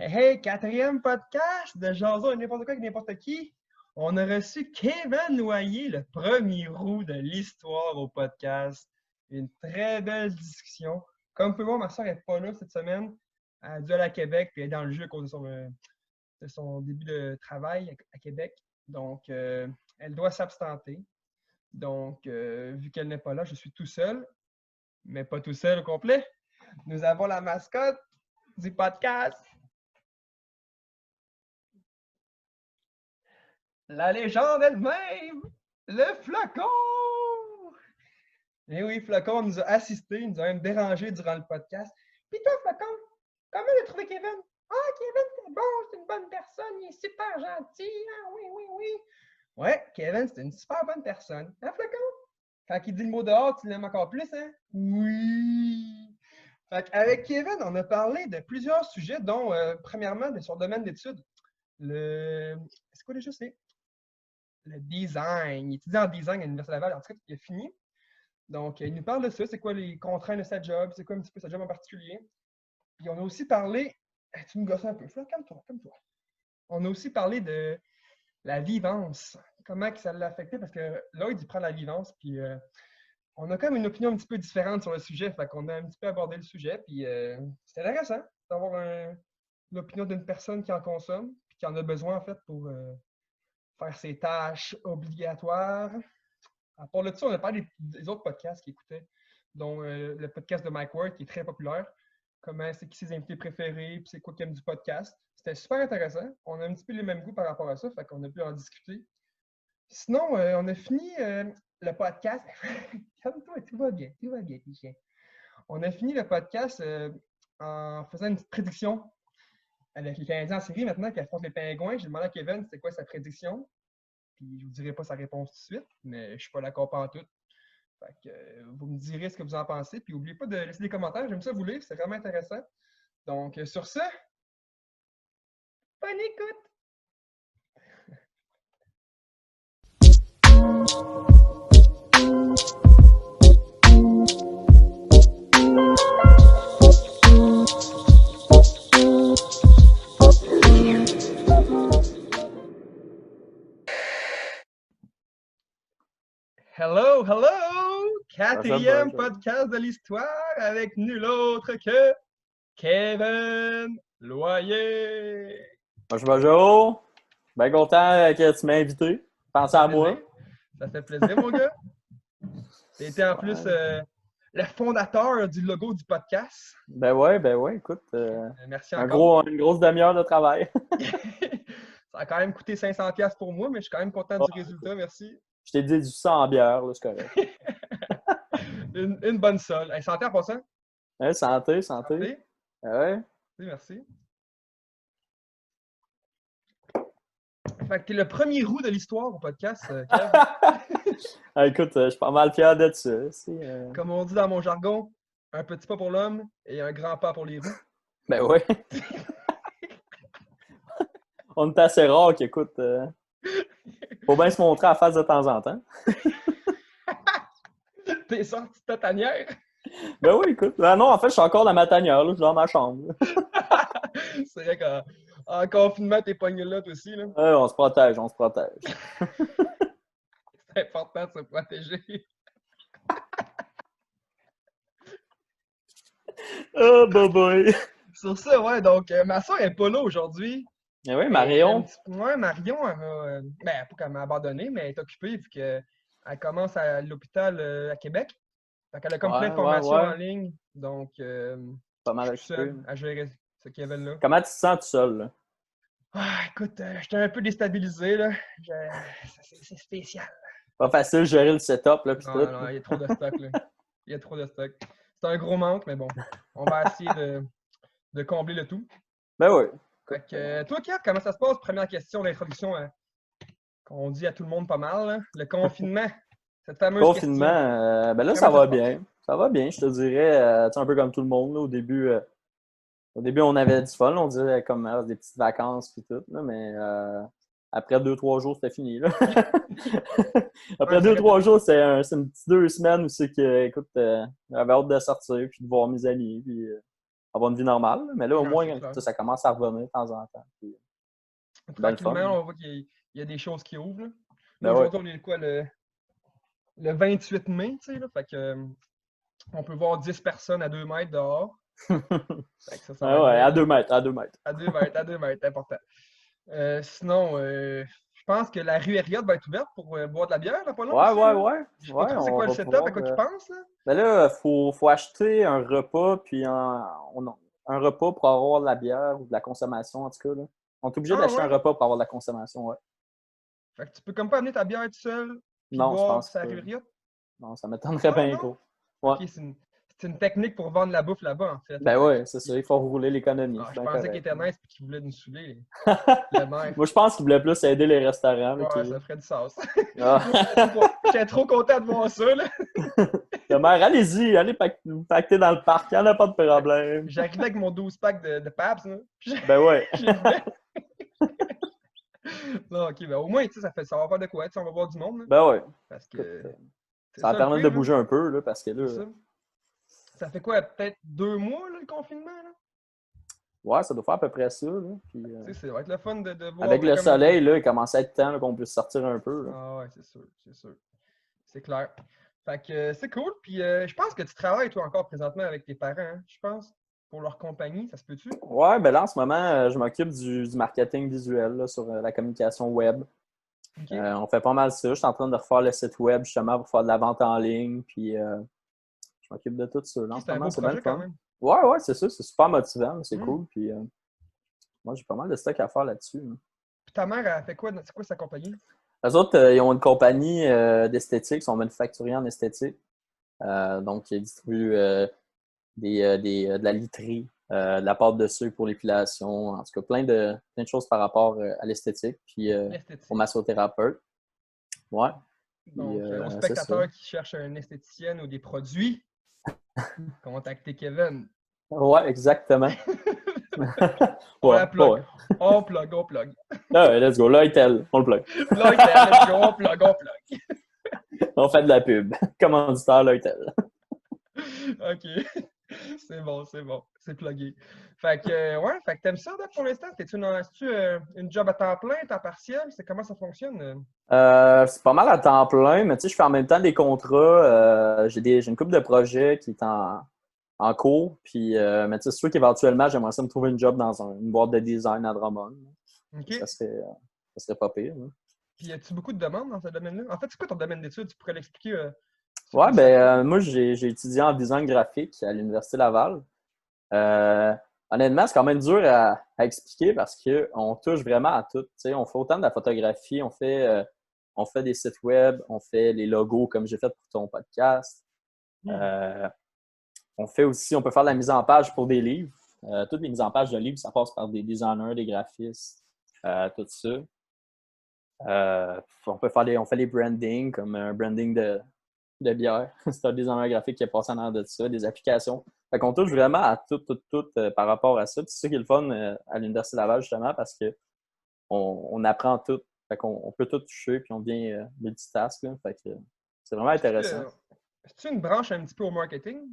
Hey, quatrième podcast de Jason et n'importe quoi avec n'importe qui. On a reçu Kevin Noyer, le premier roux de l'histoire au podcast. Une très belle discussion. Comme vous pouvez voir, ma soeur n'est pas là cette semaine. Elle a dû aller à Québec puis elle est dans le jeu à cause de son début de travail à Québec. Donc, elle doit s'absenter. Donc, vu qu'elle n'est pas là, je suis tout seul, mais pas tout seul au complet. Nous avons la mascotte du podcast. La légende elle-même, le flacon! Et oui, Flacon nous a assisté, il nous a même dérangé durant le podcast. Puis toi, Flacon, comment tu as trouvé Kevin? Ah, Kevin, c'est bon, c'est une bonne personne, il est super gentil. Ah oui, oui, oui. Ouais, Kevin, c'est une super bonne personne. Hein, Flacon? Quand il dit le mot dehors, tu l'aimes encore plus, hein? Oui! Fait avec Kevin, on a parlé de plusieurs sujets, dont, premièrement, de son domaine d'études. C'est quoi déjà, c'est? Le design. Il étudie en design à l'Université Laval. En tout cas, il a fini. Donc, il nous parle de ça. C'est quoi les contraintes de sa job? C'est quoi un petit peu sa job en particulier? Puis, on a aussi parlé. Tu me gosses un peu. Calme-toi, calme-toi. On a aussi parlé de la vivance. Comment que ça l'a affecté? Parce que Lloyd, il prend la vivance. Puis, on a quand même une opinion un petit peu différente sur le sujet. Fait qu'on a un petit peu abordé le sujet. Puis, c'est intéressant d'avoir l'opinion d'une personne qui en consomme. Puis, qui en a besoin, en fait, pour faire ses tâches obligatoires. À part de ça, on a parlé des autres podcasts qu'il écoutait, dont le podcast de Mike Ward, qui est très populaire. Comment c'est qui ses invités préférés, puis c'est quoi qu'il aime du podcast. C'était super intéressant. On a un petit peu les mêmes goûts par rapport à ça, fait qu'on a pu en discuter. Sinon, on a fini le podcast. Calme-toi, tout va bien, Tichet. On a fini le podcast en faisant une petite prédiction avec les Canadiens en série maintenant qui affrontent les Pingouins. J'ai demandé à Kevin c'était quoi sa prédiction. Puis je vous dirai pas sa réponse tout de suite, mais je suis pas d'accord pantoute. Fait que vous me direz ce que vous en pensez. Puis n'oubliez pas de laisser des commentaires. J'aime ça vous lire, c'est vraiment intéressant. Donc sur ce, bonne écoute! Hello, hello! Quatrième podcast de l'histoire avec nul autre que Kevin Noyer. Bonjour. Bien content que tu m'as invité. Pensez à moi. Ça fait plaisir, mon gars. Tu étais en plus le fondateur du logo du podcast. Ben ouais, écoute. Merci encore. Une grosse demi-heure de travail. Ça a quand même coûté 500$ pour moi, mais je suis quand même content du résultat, merci. Je t'ai dit du sang en bière, là, c'est correct. une bonne sol. Hey, santé en passant. Hein, santé. Ouais. Merci. Fait que t'es le premier roux de l'histoire au podcast, Kev. Écoute, je suis pas mal fier de ça. Comme on dit dans mon jargon, un petit pas pour l'homme et un grand pas pour les roux. Ben ouais. On est assez rare qu'écoute. Faut bien se montrer à face de temps en temps. T'es sorti de ta tanière? Ben oui, écoute. Ben non, en fait, je suis encore dans ma tanière, là. Je suis dans ma chambre. C'est vrai qu'en confinement, t'es pogné là, toi aussi. Là. On se protège. C'est important de se protéger. Oh, boy. Sur ça, ouais, donc ma soeur n'est pas là aujourd'hui. Eh oui, Marion. Ouais, Marion, pas qu'elle m'a abandonné, mais elle est occupée vu qu'elle commence à l'hôpital à Québec. Fait qu'elle a comme plein de formations en ligne. Donc, pas mal je suis seul à gérer ce Kevin-là. Comment tu te sens tout seul, là? Ah, écoute, j'étais un peu déstabilisé, là. C'est spécial. Pas facile de gérer le setup, là, pis non, tout. Non, il y a trop de stock, là. Il y a trop de stock. C'est un gros manque, mais bon. On va essayer de combler le tout. Ben oui. Fait que, toi, Kev, comment ça se passe? Première question d'introduction qu'on dit à tout le monde pas mal. Là. Le confinement. Cette fameuse confinement, question. Ben là, ça va bien. Ça va bien, je te dirais. Un peu comme tout le monde. Là, au début, on avait du fun. On disait comme des petites vacances et tout. Là, mais après 2-3 jours, c'était fini. Là. Après 2-3 jours, c'est une petite 2 semaines où c'est que, écoute, j'avais hâte de sortir puis de voir mes amis. Puis, avoir une vie normale. Mais là, au Non, moins, c'est clair. ça commence à revenir de temps en temps. Puis, c'est bien le fun. Tranquillement, on voit qu'il y a des choses qui ouvrent. Là, Ben ouais. aujourd'hui, on est quoi, le 28 mai, tu sais, là, fait que on peut voir 10 personnes à 2 mètres dehors. Fait que ça va Ah être ouais, bien à hot. 2 mètres, à 2 mètres. À 2 mètres, important. Sinon, je pense que la rue Herriot va être ouverte pour boire de la bière, là, pas long Ouais, aussi, ouais, là. ouais. Je sais pas Ouais, trop c'est on quoi le va setup, à pouvoir. quoi tu penses, là. Ben là, faut acheter un repas, puis un repas pour avoir de la bière ou de la consommation, en tout cas. Là. On est obligé Ah d'acheter un ouais? repas pour avoir de la consommation, ouais. Fait que tu peux comme pas amener ta bière tout seul, puis Non, je boire pense sa pas. rue Herriot? Non, ça m'étonnerait Ah bien non? trop. Ok, Ouais. c'est une technique pour vendre la bouffe là-bas, en fait. Ben ouais, c'est ça. Il faut rouler l'économie. Ah, C'est je bien pensais qu'il correct. était nice et qu'il voulait nous saouler. Le maire. Moi, je pense qu'il voulait plus aider les restaurants. Là, Ouais, ça ferait du sens. Ah. Moi, j'étais trop content de voir ça, là. Le maire, allez-y, allez pacter dans le parc, il n'y en a pas de problème. J'arrivais avec mon 12 pack de Pabst, là. Ben ouais. J'y venais. Non, ok, ben au moins, tu sais, ça va faire de quoi, tu sais, on va voir du monde, là. Ben ouais. Parce Écoute, que c'est ça va ça le permettre de pire, là. bouger un peu, là, parce que C'est là, ça. Ça fait quoi, peut-être 2 mois, là, le confinement, là? ouais, ça doit faire à peu près ça. Là. Puis, Tu sais, ça va être le fun de voir avec le comme. soleil, là, il commence à être temps là, qu'on puisse sortir un peu. Là. Ah ouais, c'est sûr, c'est sûr. C'est clair. Fait que c'est cool. Puis je pense que tu travailles, toi, encore présentement avec tes parents, hein, je pense, pour leur compagnie. Ça se peut-tu? Ouais, ben là, en ce moment, je m'occupe du marketing visuel là, sur la communication web. OK. On fait pas mal ça. Je suis en train de refaire le site web justement pour faire de la vente en ligne. Puis je m'occupe de tout ça. Là, en OK, ce c'est un moment, beau c'est bien le projet quand fun. même. Ouais, ouais, c'est ça. C'est super motivant. C'est Hmm. cool. Puis moi, j'ai pas mal de stock à faire là-dessus. Là. Puis ta mère, elle fait quoi? C'est quoi sa compagnie? Eux autres, ils ont une compagnie d'esthétique, ils sont manufacturiers en esthétique. Donc, ils distribuent de la literie, de la pâte de sucre pour l'épilation, en tout cas, plein de choses par rapport à l'esthétique, puis au L'esthétique. massothérapeute. Ouais, puis Donc, aux c'est ça. spectateurs qui cherchent une esthéticienne ou des produits, contactez Kevin. Ouais, exactement. On Ouais, la ouais. plug. On plug, on plug. Ah ouais, let's go. Là, Itel, on le plug. Lightel, let's go, on plug, on plug. On fait de la pub. Commanditaire, là, Itel. OK. C'est bon, c'est bon. C'est plugué. Fait que, ouais, fait que t'aimes ça, là, pour l'instant? Est-ce-tu une job à temps plein, temps partiel? C'est comment ça fonctionne? C'est pas mal à temps plein, mais tu sais, je fais en même temps des contrats. J'ai une couple de projets qui est en cours. Puis, mais tu sais, c'est sûr qu'éventuellement, j'aimerais ça me trouver une job dans une boîte de design à Drummond. OK. Ça serait pas pire. Hein. Puis, y a-tu beaucoup de demandes dans ce domaine-là? En fait, c'est quoi ton domaine d'études? Tu pourrais l'expliquer sur Ouais, le secteur? moi, j'ai étudié en design graphique à l'Université Laval. Euh, Honnêtement, c'est quand même dur à expliquer parce qu'on touche vraiment à tout. Tu sais, on fait autant de la photographie, on fait des sites web, on fait les logos comme j'ai fait pour ton podcast. Hmm. Euh, on peut faire de la mise en page pour des livres. Toutes les mises en page de livres, ça passe par des designers, des graphistes, tout ça. On fait les branding, comme un branding de bière. C'est un designer graphique qui est passé en arrière de ça, des applications. Fait qu'on touche vraiment à tout par rapport à ça. Puis c'est ça qui est le fun à l'Université Laval, justement, parce qu'on apprend tout. Fait qu'on peut tout toucher, puis on devient multitask. Là. Fait que c'est vraiment intéressant. C'est-tu une branche un petit peu au marketing?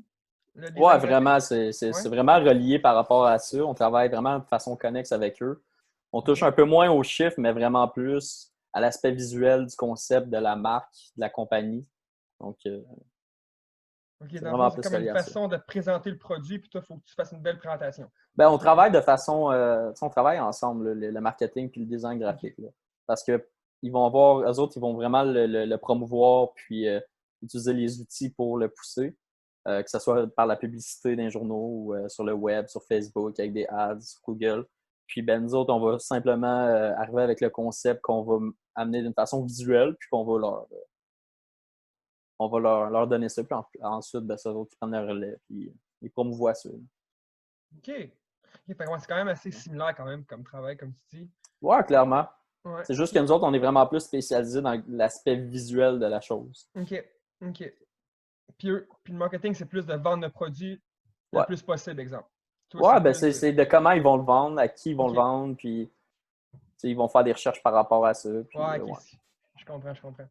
Le Ouais, design graphique? vraiment, c'est Ouais. vraiment relié par rapport à ça. On travaille vraiment de façon connexe avec eux. On touche OK. un peu moins aux chiffres, mais vraiment plus à l'aspect visuel du concept de la marque, de la compagnie. Donc, OK, c'est dans le fond, vraiment c'est plus comme une relié à ça. façon de présenter le produit, puis toi, il faut que tu fasses une belle présentation. Ben, on C'est ça que travaille de je façon. Tu sais, on travaille ensemble, là, le marketing puis le design OK. graphique. Là. Parce que eux autres, ils vont vraiment le promouvoir puis utiliser les outils pour le pousser. Que ce soit par la publicité dans les journaux ou sur le web, sur Facebook, avec des ads, sur Google. Puis ben, nous autres, on va simplement arriver avec le concept qu'on va amener d'une façon visuelle, puis qu'on va leur donner ça. Puis ensuite, ben, c'est eux autres qui prennent le relais, puis ils promouvoient ça. OK. OK, fait que ouais, c'est quand même assez similaire quand même comme travail, comme tu dis. Ouais, clairement. Ouais, C'est juste que OK. nous autres, on est vraiment plus spécialisés dans l'aspect visuel de la chose. OK. OK. Puis le marketing, c'est plus de vendre le produit le Ouais. plus possible, exemple. Toi, Ouais, c'est ben plus. c'est de comment ils vont le vendre, à qui ils vont le OK. vendre, puis ils vont faire des recherches par rapport à ça. Puis, Ouais, OK. ouais. Je comprends, je comprends.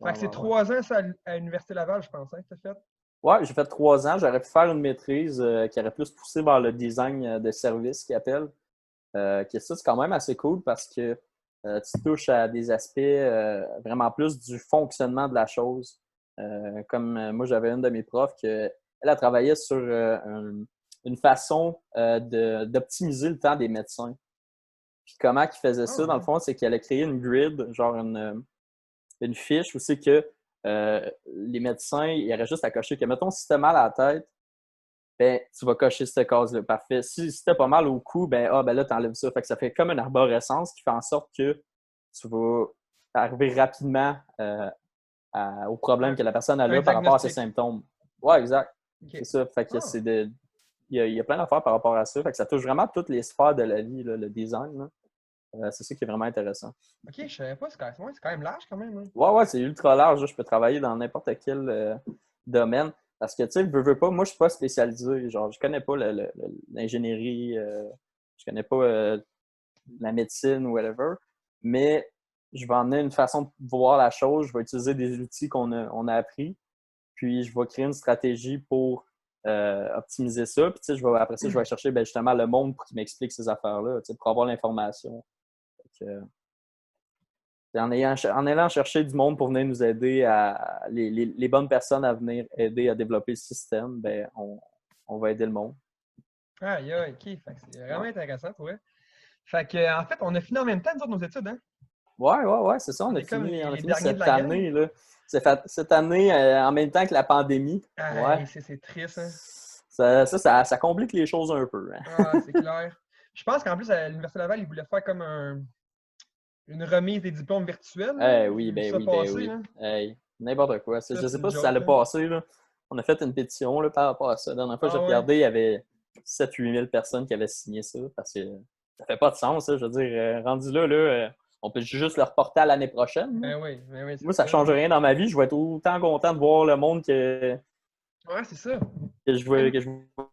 Ouais, Fait que c'est ouais, ouais. 3 ans, ça, à l'Université Laval, je pense, hein, que t'as fait? Ouais, j'ai fait 3 ans. J'aurais pu faire une maîtrise qui aurait plus poussé vers le design de service qu'ils appellent. Que ça, c'est quand même assez cool parce que tu touches à des aspects vraiment plus du fonctionnement de la chose. Moi, j'avais une de mes profs elle a travaillé sur une façon d'optimiser le temps des médecins. Puis comment ils faisaient Ah ça, dans le ouais. fond, c'est qu'elle a créé une grid, genre une fiche où c'est que les médecins, il y aurait juste à cocher que, mettons, si tu as mal à la tête, ben, tu vas cocher cette case-là. Parfait. Si tu as pas mal au cou, ben là, tu enlèves ça. Fait que ça fait comme une arborescence qui fait en sorte que tu vas arriver rapidement au problème que la personne a Un là par rapport à ses diagnostic. symptômes. Ouais, exact. C'est OK. ça. Fait que Ah, il y a plein d'affaires par rapport à ça. Fait que ça touche vraiment toutes les sphères de la vie, là, le design. Là. C'est ça qui est vraiment intéressant. OK, je savais pas. C'est quand même large quand même. Hein. Ouais, c'est ultra large. Là. Je peux travailler dans n'importe quel domaine. Parce que, tu sais, veux pas, moi, je suis pas spécialisé. Genre, je connais pas l'ingénierie, je connais pas la médecine ou whatever, mais je vais emmener une façon de voir la chose. Je vais utiliser des outils on a appris, puis je vais créer une stratégie pour optimiser ça. Puis, tu sais, après ça, je vais chercher justement le monde pour qu'il m'explique ces affaires-là, tu sais, pour avoir l'information. En allant chercher du monde pour venir nous aider les bonnes personnes à venir aider à développer le système, ben on va aider le monde. Aïe, aïe, OK. Fait que c'est vraiment Ouais, intéressant pour vrai. Fait que, en fait, on a fini en même temps, nous autres, nos études, hein? ouais, c'est ça. On On a est comme fini, on a les fini derniers de cette la gang. année, là. Cette année, en même temps que la pandémie. Ouais. Aïe, c'est triste, hein? Ça complique les choses un peu. Hein. Ah, c'est clair. Je pense qu'en plus, à l'Université Laval, ils voulaient faire comme une remise des diplômes virtuels, là. Oui, J'ai vu ben ça oui, ben passer, oui. là. Hey, n'importe quoi. Ça, Je c'est sais une pas si ça joke, allait là. passer, là. On a fait une pétition là, par rapport à ça. La dernière fois que j'ai Ah ouais? regardé, il y avait 7-8 000 personnes qui avaient signé ça parce que ça fait pas de sens. Ça. Je veux dire, rendu là, on peut juste le reporter à l'année prochaine. Là. Ben oui, c'est Moi, ça ça, ne change là. rien dans ma vie. Je vais être autant content de voir le monde Ouais, c'est ça. que Même, je vais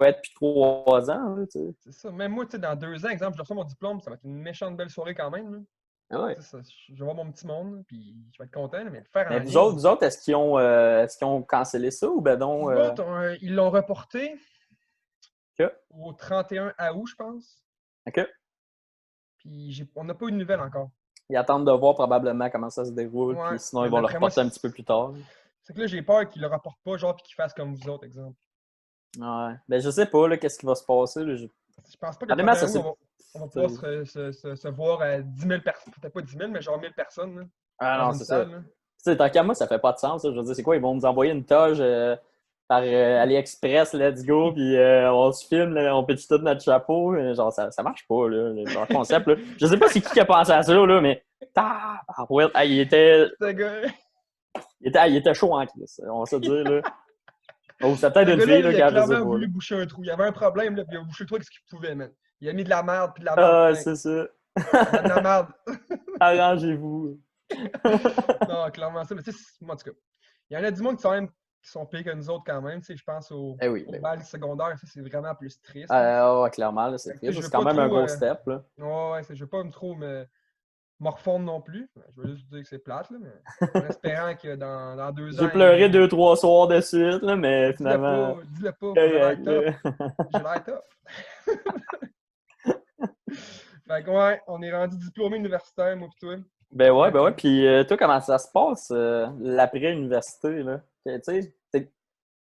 être depuis 3 ans. Là, tu sais. c'est ça. Même moi, tu sais, dans 2 ans, exemple, je reçois mon diplôme, ça va être une méchante belle soirée quand même, là. Ah ouais. Tu sais, je vais voir mon petit monde, puis je vais être content, là, mais le faire Mais en ligne. vous autres est-ce qu'ils ont cancellé ça ou ben non? Nous autres, ils l'ont reporté OK. au 31 août, je pense. OK. Puis on n'a pas eu de nouvelles encore. Ils attendent de voir probablement comment ça se déroule, Ouais, puis sinon mais ils vont le d'après moi, reporter un petit peu plus tard. c'est que là, j'ai peur qu'ils le rapportent pas, genre, puis qu'ils fassent comme vous autres, exemple. Ouais. Ben, je sais pas, là, qu'est-ce qui va se passer. Là. Je pense pas que le Honnêtement, 31 ça août, c'est. on va pouvoir se voir à 10 000 personnes. Peut-être pas 10 000, mais genre 1000 personnes, là, Ah dans non, une c'est ça. salle, là. Tu sais, tant qu'à moi, ça fait pas de sens. Là. Je veux dire, c'est quoi? Ils vont nous envoyer une toge par AliExpress, let's go, puis on se filme, là, on pitch tout notre chapeau. Genre, ça marche pas, là, leur concept. Là. Je sais pas c'est qui a pensé à ça, là, mais. Ouais, Ce gars, il était chaud en crise, on va se dire, là. Oh, c'est ce peut-être une gars-là, fille, là, là, il a quand je sais clairement pas, voulu là. boucher un trou. Il y avait un problème, là, puis il a bouché le trou avec ce qu'il pouvait, man. Il a mis de la merde, puis de la merde, Ah, plein. c'est ça. De la merde. Arrangez-vous. Non, clairement ça. Mais tu sais, en tout cas, il y en a du monde qui sont pires que nous autres quand même. Tu sais, je pense Eh oui, au ben oui. bal secondaire, ça, c'est vraiment plus triste, là. Ouais, clairement, là, c'est Fait que, tu sais, triste. je veux C'est quand pas même un trop. gros step, là. Ouais, je veux pas trop me refondre non plus. Je veux juste dire que c'est plate, là, mais en espérant que dans 2 ans, J'ai pleuré 2, 3 soirs de suite, là, mais finalement, dis-le pas, j'ai l'air correct, top. là. J'ai l'air top. Fait que ouais, on est rendu diplômé universitaire, moi pis toi. Ben Fait que ouais. Puis toi, comment ça se passe, l'après-université, là? Tu sais,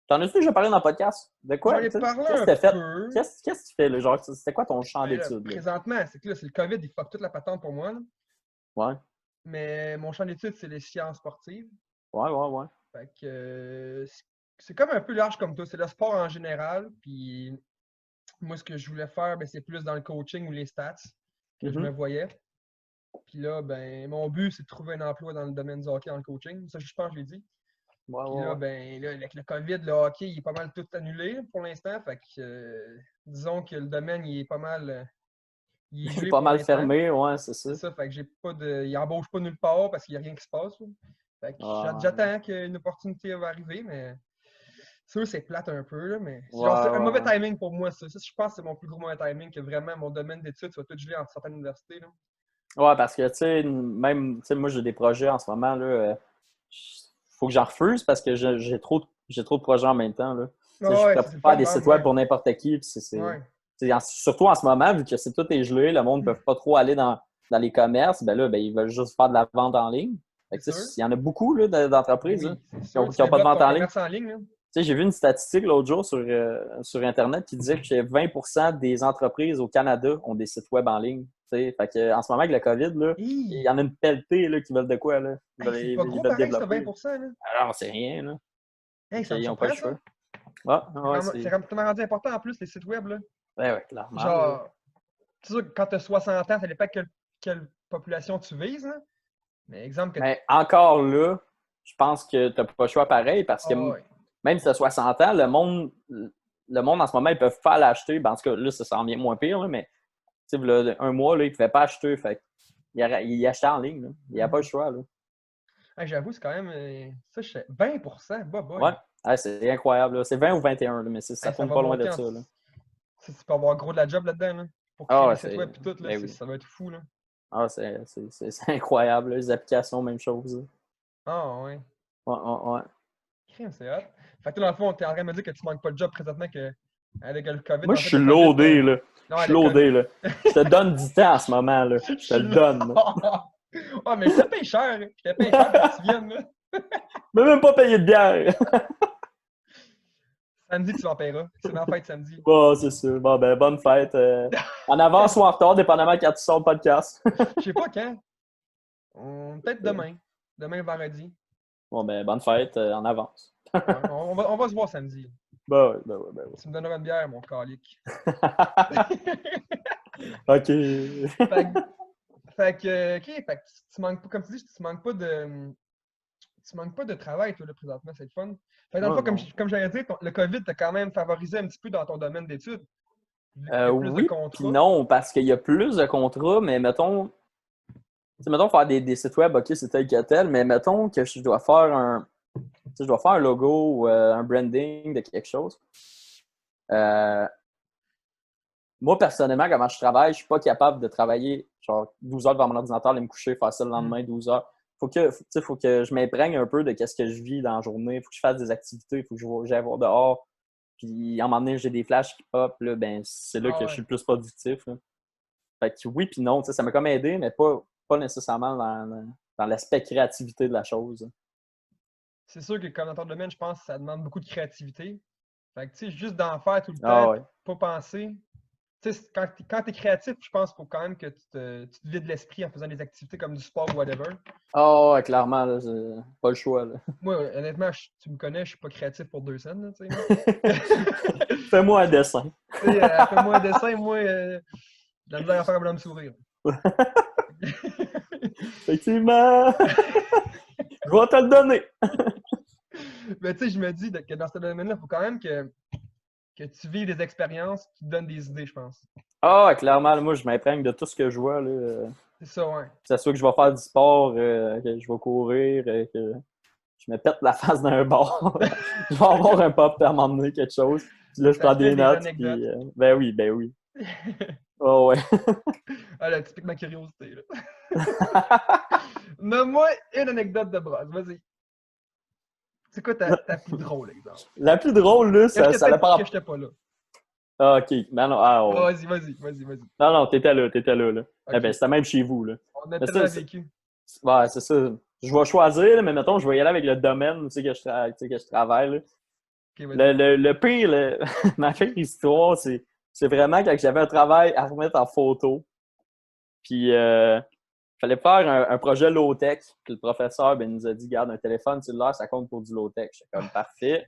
t'en as-tu déjà parlé dans le podcast? De j'en quoi? ai Tu sais, parlé qu'est-ce un que t'as fait? peu. Qu'est-ce que tu fais, là? Genre, c'était quoi ton champ Ben là, d'études, là? présentement, c'est que là, c'est le COVID, il fuck toute la patente pour moi, là. Ouais, Mais mon champ d'études, c'est les sciences sportives. ouais. Fait que c'est comme un peu large comme toi. C'est le sport en général. Puis moi, ce que je voulais faire, ben, c'est plus dans le coaching ou les stats que je me Mhm. voyais. Puis là, ben, mon but, c'est de trouver un emploi dans le domaine du hockey dans le coaching. Ça, je pense que je l'ai dit. Puis là, Ouais. ben, là, avec le COVID, le hockey, il est pas mal tout annulé pour l'instant. Fait que, disons que le domaine, il est pas mal, il est Il est gelé pas pour mal l'instant. fermé, ouais, c'est ça. C'est ça, fait que j'ai pas de. Il embauche pas nulle part parce qu'il n'y a rien qui se passe, là. Fait que Ouais, j'attends qu'une opportunité va arriver, mais sûr, c'est plate un peu, là, mais c'est un mauvais ouais. timing pour moi, ça. Ça, je pense que c'est mon plus gros mauvais timing, que vraiment mon domaine d'études soit tout gelé entre certaines universités, là. Ouais, parce que, tu sais, même, tu sais, moi, j'ai des projets en ce moment, là. Faut que j'en refuse parce que j'ai trop de j'ai trop de projets en même temps, là. Tu sais, je Ouais, peux c'est le faire fun, des sites web pour n'importe qui, puis ouais. surtout en ce moment, vu que c'est tout est gelé, le monde ne peut pas trop aller dans les commerces, ben là, ben, ils veulent juste faire de la vente en ligne. Fait C'est que, tu sûr. sais, il y en a beaucoup là, Ben d'entreprises là, oui, c'est qui sûr. n'ont Tu pas de développes vente ton en ligne. commerce en ligne, là. Tu sais, j'ai vu une statistique l'autre jour sur Internet qui disait que 20% des entreprises au Canada ont des sites web en ligne. Tu sais, fait que, en ce moment, avec le COVID, là, il Hi! y en a une pelletée là, qui veulent de quoi, là. Hey, c'est pas Ils gros veulent pareil, ça, développer. 20%, là. Alors, c'est rien, là. Hey, ça me Ils n'ont pas le surprend, ça. choix. Ah, ouais, C'est c'est. vraiment rendu important en plus, les sites web, là. Ouais, ouais, clairement, là. Genre, c'est sûr que quand t'as 60 ans, ça dépend quelle population tu vises, hein. Mais exemple que. Mais encore là, je pense que tu n'as pas le choix pareil parce que Ah ouais. même si tu as 60 ans, le monde en ce moment, ils peuvent pas l'acheter. Ben, en tout cas, là, ça s'en vient moins pire, là, mais tu sais, là, un mois, là, ils ne pouvaient pas acheter. Fait il achetait en ligne. Là. Il n'y a pas le choix. Là. Hey, j'avoue, c'est quand même. Ça, je sais. 20%, bah Ouais. boy. Ouais, c'est incroyable. Là. C'est 20 ou 21, là, mais ça Hey, ça tourne va pas loin monter de en. ça. Là. Tu peux avoir gros de la job là-dedans, là. Pour créer Ah, des ouais, sites web et tout, là, ben oui. ça va être fou, là. Ah, c'est incroyable. Là. Les applications, même chose. Là. Ah ouais. Ouais, ouais, ouais. Crime, c'est hot. Fait que là, dans le fond, t'es en train de me dire que tu manques pas de job présentement avec le COVID. Moi, Ben, en je fait, suis le COVID. loadé, là. Non, Je suis le COVID. loadé, là. Je te donne du temps en ce moment, là. Je Je te suis le là. donne, là. Ah, mais je te paye cher. Je te paye cher pour que tu viennes, là. Mais même pas payer de bière. Samedi, tu m'en paieras. C'est ma fête samedi. Bon, c'est sûr. Bon, ben, bonne fête. En avance ou en retard, dépendamment quand tu sors le podcast. Je sais pas quand. Peut-être demain. Demain, vendredi. Bon, ben, bonne fête en avance. Ouais, on va se voir samedi. Ben oui, ben oui, ben oui. Tu me donneras une bière, mon calique. OK. OK, fait que tu manques pas, comme tu dis, tu manques pas de travail, toi, là, présentement, c'est le fun. Fait que dans le Non, fond, non. comme j'allais dire, le COVID t'a quand même favorisé un petit peu dans ton domaine d'études, vu qu'il y a plus de Oui, puis contrats. non, parce qu'il y a plus de contrats, mais mettons, mettons faire des sites web, OK, c'est tel que tel, mais mettons que je dois faire je dois faire un logo ou un branding de quelque chose. Moi, personnellement, comment je travaille, je suis pas capable de travailler genre 12 heures devant mon ordinateur, aller me coucher, faire ça le lendemain, 12 heures. Faut que je m'imprègne un peu de ce que je vis dans la journée. Faut que je fasse des activités, faut que j'aille voir dehors. Puis, à un moment donné, j'ai des flashs qui pop, là, ben, c'est là Ah que je ouais. suis le plus productif. Là. Fait que oui, puis non, ça m'a comme aidé, mais pas nécessairement dans l'aspect créativité de la chose. C'est sûr que comme dans ton domaine, je pense que ça demande beaucoup de créativité. Fait que, tu sais, juste d'en faire tout le Ah temps, ouais. puis pas penser. Tu sais, quand t'es créatif, je pense qu'il faut quand même que tu te vides l'esprit en faisant des activités comme du sport ou whatever. Ah ouais, clairement, là, j'ai pas le choix. Là. Moi, honnêtement, tu me connais, je suis pas créatif pour 2 scènes, là, tu sais. Là. Fais-moi un dessin. Tu sais, fais-moi un dessin, moi, de la misère à faire un bonhomme sourire. Effectivement, je vais te le donner. Mais tu sais, je me dis que dans ce domaine-là, il faut quand même que tu vives des expériences qui te donnent des idées, je pense. Ah, ouais, clairement, là, moi, je m'imprègne de tout ce que je vois. Là. C'est ça, ouais. Que ce soit que je vais faire du sport, que je vais courir, que je me pète la face d'un bord. Je vais avoir un pop à m'emmener quelque chose. Puis là, je Ça prends fait des des notes. anecdotes. Puis, ben oui, ben oui. Oh, ouais. Ah là, tu piques ma curiosité, là. Nomme-moi une anecdote de brosse, vas-y. C'est quoi ta plus drôle, exemple? La plus drôle, là, ça l'a pas Que j'étais pas là. Ah, OK. Ben non, ah, ouais. Vas-y. Non, non, t'étais là, là. Eh ben, OK. c'était même chez vous, là. On a Mais tellement vécu. ouais, c'est ça. Je vais choisir, là, mais mettons, je vais y aller avec le domaine, tu sais, que je travaille, là. OK, vas-y. Le pire, ma pire histoire, c'est vraiment quand j'avais un travail à remettre en photo. Puis, il fallait faire un projet low-tech. Puis le professeur, ben, il nous a dit, garde, un téléphone cellulaire, ça compte pour du low-tech. J'étais comme, parfait.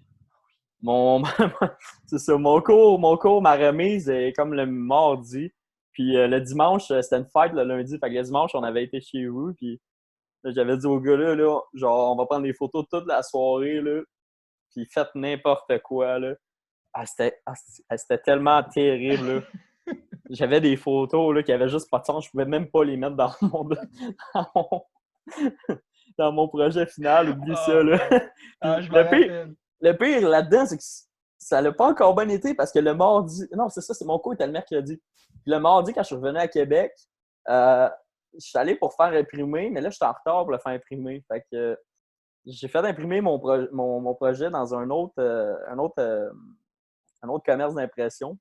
C'est ça, mon cours, ma remise est comme le mardi. Puis le dimanche, c'était une fête le lundi. Fait que le dimanche, on avait été chez vous. Puis là, j'avais dit au gars là, genre, on va prendre des photos toute la soirée, là. Puis faites n'importe quoi, là. C'était tellement terrible, là. J'avais des photos, là, qui avaient juste pas de sens. Je pouvais même pas les mettre dans mon, dans mon projet final. Oublie ça, Ah, là. man. Ah, Puis je me rappelle. le pire là-dedans, c'est que ça l'a pas encore bien été parce que le mardi. Non, c'est ça, c'est mon cours était le mercredi. Puis le mardi, quand je suis revenu à Québec, je suis allé pour faire imprimer, mais là, j'étais en retard pour le faire imprimer. Fait que j'ai fait imprimer mon projet dans un autre commerce d'impression.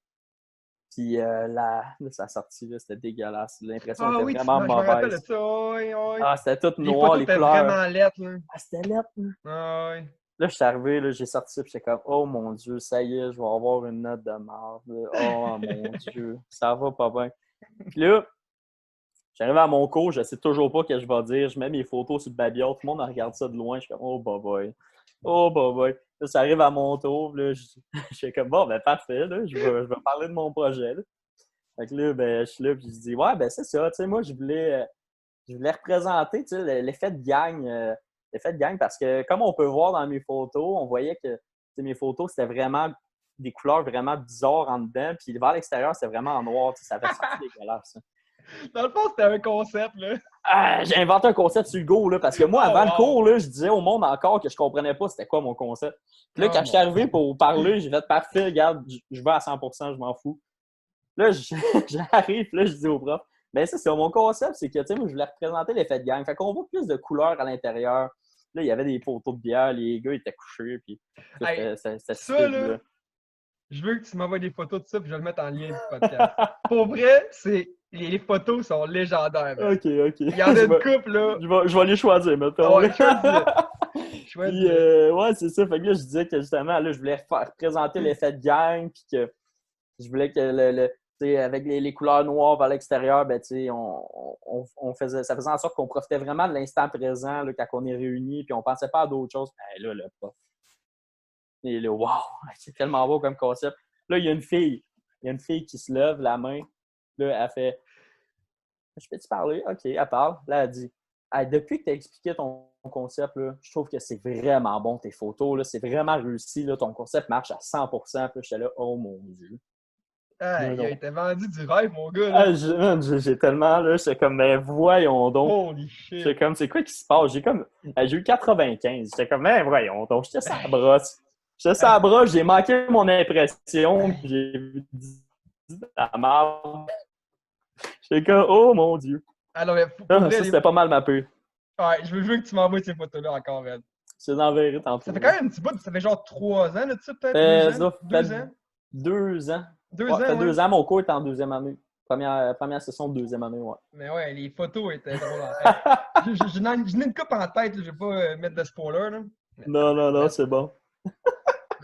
Puis là, ça a sorti, là, c'était dégueulasse. L'impression Ah était oui, vraiment je me rappelle de mauvaise. ça, oui, oui. Ah, c'était tout Les noir, photos les étaient couleurs. vraiment lettres, là. Ah, c'était lettre, là. Ah oui. Là, je suis arrivé, là, j'ai sorti ça, puis j'étais comme, oh mon Dieu, ça y est, je vais avoir une note de merde. Là. Oh mon Dieu, ça va pas bien. Puis là, j'arrive à mon cours, je sais toujours pas ce que je vais dire. Je mets mes photos sur le babillard, tout le monde regarde ça de loin. Je suis comme, oh bah boy. Oh bah boy. Là, ça arrive à mon tour. Là, je suis comme, bon, ben parfait. Là, je vais parler de mon projet. Là. Fait que là, ben, je suis là, puis je dis, ouais, ben c'est ça. Tu sais, moi, je voulais représenter tu sais, l'effet de gang. L'effet de gang, parce que comme on peut voir dans mes photos, on voyait que tu sais, mes photos, c'était vraiment des couleurs vraiment bizarres en dedans. Puis vers l'extérieur, c'était vraiment en noir. Tu sais, ça avait sorti dégueulasse. Dans le fond, c'était un concept, là. Ah, j'ai inventé un concept sur le go, là, parce que moi, Oh, avant le wow. cours, là, je disais au monde encore que je comprenais pas c'était quoi mon concept. Puis là, Oh, quand je suis arrivé mon pour parler, j'ai fait parfait, regarde, je vais à 100%, je m'en fous. Là, j'arrive, là, je dis au prof, ben ça, c'est mon concept, c'est que, tu sais, moi, je voulais représenter l'effet de gang. Fait qu'on voit plus de couleurs à l'intérieur. Là, il y avait des photos de bière, les gars étaient couchés, puis Hey, c'était ça, stupide, là, là. je veux que tu m'envoies des photos de ça, puis je vais le mettre en lien du podcast. Pour vrai, les photos sont légendaires, man. OK, OK. Il y en a une couple, là. Je vais les choisir, mettons. Ah ouais, choisis-le. Puis, Choisis-le. ouais, c'est ça. Fait que là, je disais que justement, là, je voulais représenter l'effet de gang, puis que je voulais que tu sais, avec les couleurs noires vers l'extérieur, ben, tu sais, ça faisait en sorte qu'on profitait vraiment de l'instant présent là, quand on est réunis, puis on pensait pas à d'autres choses. Ben, là, le prof. Et là, wow, c'est tellement beau comme concept. Là, il y a une fille qui se lève la main. Là, elle fait, je peux-tu parler? OK, elle parle. Là, elle dit, hey, depuis que tu as expliqué ton concept, là, je trouve que c'est vraiment bon, tes photos. Là, c'est vraiment réussi. Là, ton concept marche à 100%. Puis j'étais là, oh mon Dieu. Ah, Non, il a non. été vendu du rêve, mon gars, là. Ah, j'ai tellement, là, j'étais comme, mais voyons donc. Holy J'étais shit. comme, c'est quoi qui se passe? J'ai eu 95. J'étais comme, mais voyons donc, j'étais sur la brosse. J'étais sur la brosse, j'ai manqué mon impression, puis j'ai dit de la merde. J'étais comme, oh mon Dieu. Alors, mais pour Ah, vrai, ça, c'était pas mal ma peur. ouais, je veux que tu m'envoies ces photos-là encore, man. Je te l'enverrai tantôt. Ça fait quand même un petit bout, ça fait genre 3 ans, là, tu sais, peut-être? 2 ans? Ça fait 2 ans? 2 ans. 2 Ouais, ça fait ans, ouais. 2 ans. Mon cours est en deuxième année. Première session de deuxième année, ouais. Mais ouais, les photos étaient drôles en tête. J'en ai une coupe en tête, là, je vais pas mettre de spoiler, là. Mais Non, c'est bon. je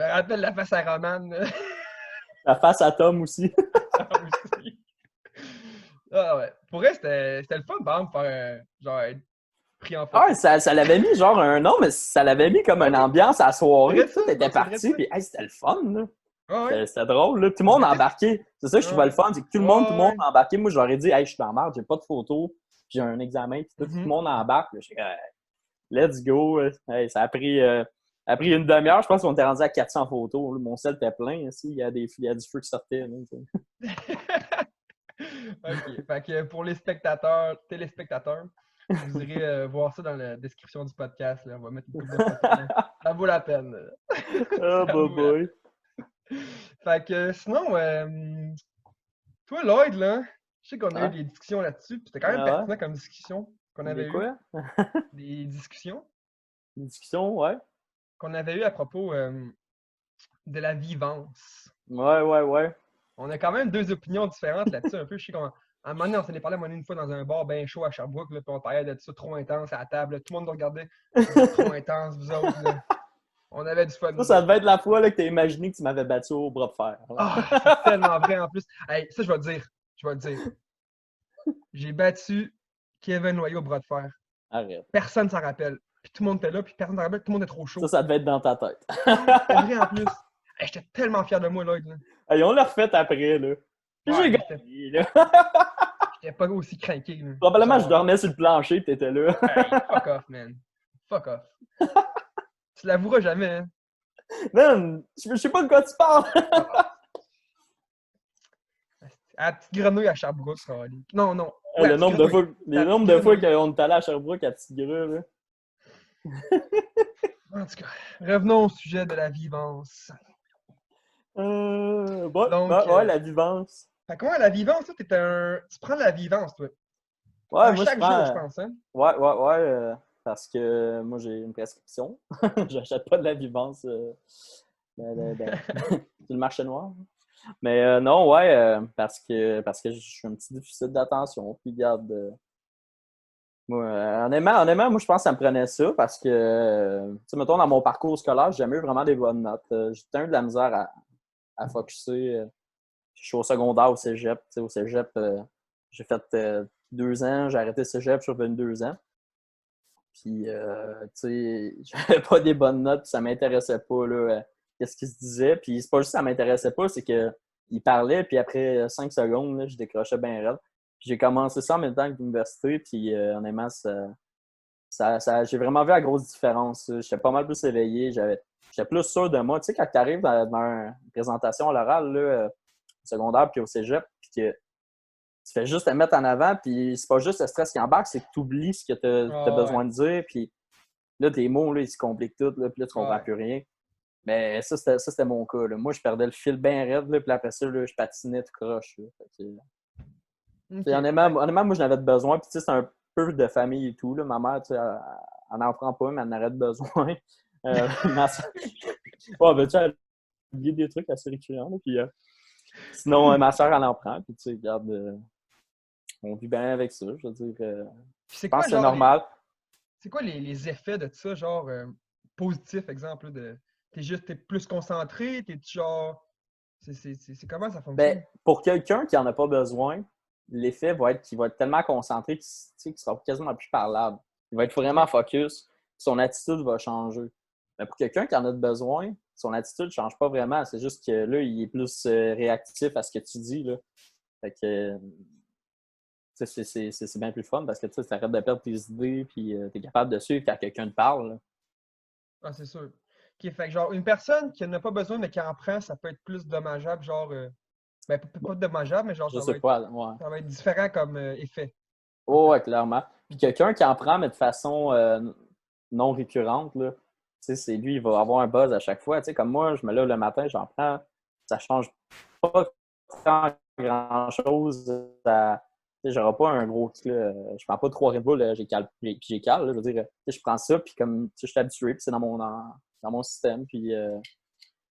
me rappelle la face à Roman, là. La face à Tom aussi. Aussi. Ah ouais. Pour vrai, c'était le fun, par exemple, faire, genre, être pris en photo. Ah, ça l'avait mis genre un nom, mais ça l'avait mis comme une ambiance à la soirée. C'est vrai Tout ça, était non, c'est vrai parti, ça. puis hey, c'était le fun, là. Ah ouais. C'était drôle, là. Tout le monde a embarqué. C'est ça que je trouvais le fun, c'est que tout le monde Ouais. a embarqué. Moi, j'aurais dit, hey, je suis dans la merde, j'ai pas de photos, j'ai un examen, puis tout le monde embarque. Là, let's go. Hey, ça a pris une demi-heure. Je pense qu'on était rendu à 400 photos. Là. Mon sel était plein. Ici. Il y a du feu qui sortait. Là, OK. Fait que pour les spectateurs, téléspectateurs, vous irez voir ça dans la description du podcast. Là. On va mettre une couple de photos. Là. Ça vaut la peine. oh, boy. Fait que sinon, toi, Lloyd, là, je sais qu'on a eu des discussions là-dessus, puis c'était quand même pertinent comme discussion qu'on avait eu. Quoi? Des discussions. Des discussions, ouais. Qu'on avait eu à propos de la vivance. Ouais. On a quand même deux opinions différentes là-dessus, un peu. Je sais qu'à un moment donné, on s'en est parlé une fois dans un bar bien chaud à Sherbrooke, là, puis on parlait de ça trop intense à la table. Là. Tout le monde nous regardait. Trop intense, vous autres. Là. On avait du fun. Ça devait être la fois là, que tu as imaginé que tu m'avais battu au bras de fer. Ah, c'est tellement vrai en plus. Hey, ça, je vais te dire. J'ai battu Kevin Noyau au bras de fer. Arrête. Personne s'en rappelle. Puis tout le monde était là, puis personne s'en rappelle, tout le monde est trop chaud. Ça devait être dans ta tête. C'est vrai en plus. Hey, j'étais tellement fier de moi, Lloyd. Là. Hey, on l'a refait après, là. Puis Ouais, j'ai gagné, là. J'étais pas aussi craqué. Là. Probablement, je dormais sur le plancher et t'étais là. Hey, fuck off, man. Fuck off. Tu l'avoueras jamais, hein. Man, je sais pas de quoi tu parles. À la petite grenouille à Sherbrooke, ça va aller. Non. Ouais, le nombre de fois qu'on est allé à Sherbrooke à Petite Grue, là. En tout cas, revenons au sujet de la vivance. Ouais, la vivance. Fait que la vivance, toi, tu prends de la vivance, toi. Ouais, moi, chaque jour, je pense, hein? Ouais. parce que moi, j'ai une prescription. J'achète pas de la vivance sur le marché noir. Mais non, ouais, parce que je suis un petit déficit d'attention. Puis regarde, moi, honnêtement, moi, je pense que ça me prenait ça parce que, tu sais, mettons, dans mon parcours scolaire, j'ai jamais eu vraiment des bonnes notes. J'ai eu de la misère à focusser. Je suis au secondaire, au cégep. Tu sais, au cégep, j'ai fait 2 ans, j'ai arrêté le cégep, je suis revenu 2 ans. Puis, tu sais, j'avais pas des bonnes notes, puis ça m'intéressait pas, là, qu'est-ce qu'il se disait. Puis, c'est pas juste que ça m'intéressait pas, c'est qu'il parlait, puis après 5 secondes, là, je décrochais bien raide. Puis, j'ai commencé ça en même temps que l'université, puis honnêtement, j'ai vraiment vu la grosse différence. J'étais pas mal plus éveillé, j'étais plus sûr de moi. Tu sais, quand tu arrives dans une présentation à l'oral, là, au secondaire, puis au cégep, puis que tu fais juste te mettre en avant, puis c'est pas juste le stress qui embarque, c'est que tu oublies ce que tu as besoin de dire, puis là, tes mots, là, ils se compliquent tout, là, puis là, tu comprends plus rien. Mais ça, c'était mon cas. Là. Moi, je perdais le fil bien raide, là, puis après ça, là, je patinais tout croche. Honnêtement, moi, j'en avais besoin, puis tu sais, c'est un peu de famille et tout. Là. Ma mère, tu sais, elle n'en prend pas, mais elle en aurait besoin. Ma soeur... ouais, ben, tu sais, elle a oublié des trucs assez récurrents, là, puis sinon, ma soeur, elle en prend, puis tu sais, regarde... on vit bien avec ça, je veux dire. Je pense que c'est normal. C'est quoi les effets de ça, genre positif, exemple, là, t'es plus concentré, t'es genre. C'est comment ça fonctionne? Ben, pour quelqu'un qui n'en a pas besoin, l'effet va être qu'il va être tellement concentré qu'il sera quasiment plus parlable. Il va être vraiment focus, son attitude va changer. Mais pour quelqu'un qui en a besoin, son attitude ne change pas vraiment. C'est juste que là, il est plus réactif à ce que tu dis. Là. Fait que c'est bien plus fun parce que tu arrêtes de perdre tes idées puis tu es capable de suivre quand quelqu'un te parle. Là. Ah, c'est sûr. OK, fait que genre, une personne qui n'a pas besoin mais qui en prend, ça peut être plus dommageable, genre. Ben, pas dommageable, mais genre, ça va être différent comme effet. Oh, ouais, clairement. Puis quelqu'un qui en prend, mais de façon non récurrente, là, c'est lui, il va avoir un buzz à chaque fois. Comme moi, je me lève le matin, j'en prends, ça change pas grand-chose. J'aurai pas un gros kick. Je prends pas 3 Red Bull, j'ai cale. Je veux dire, je prends ça, puis comme je suis habitué, puis c'est dans mon système, puis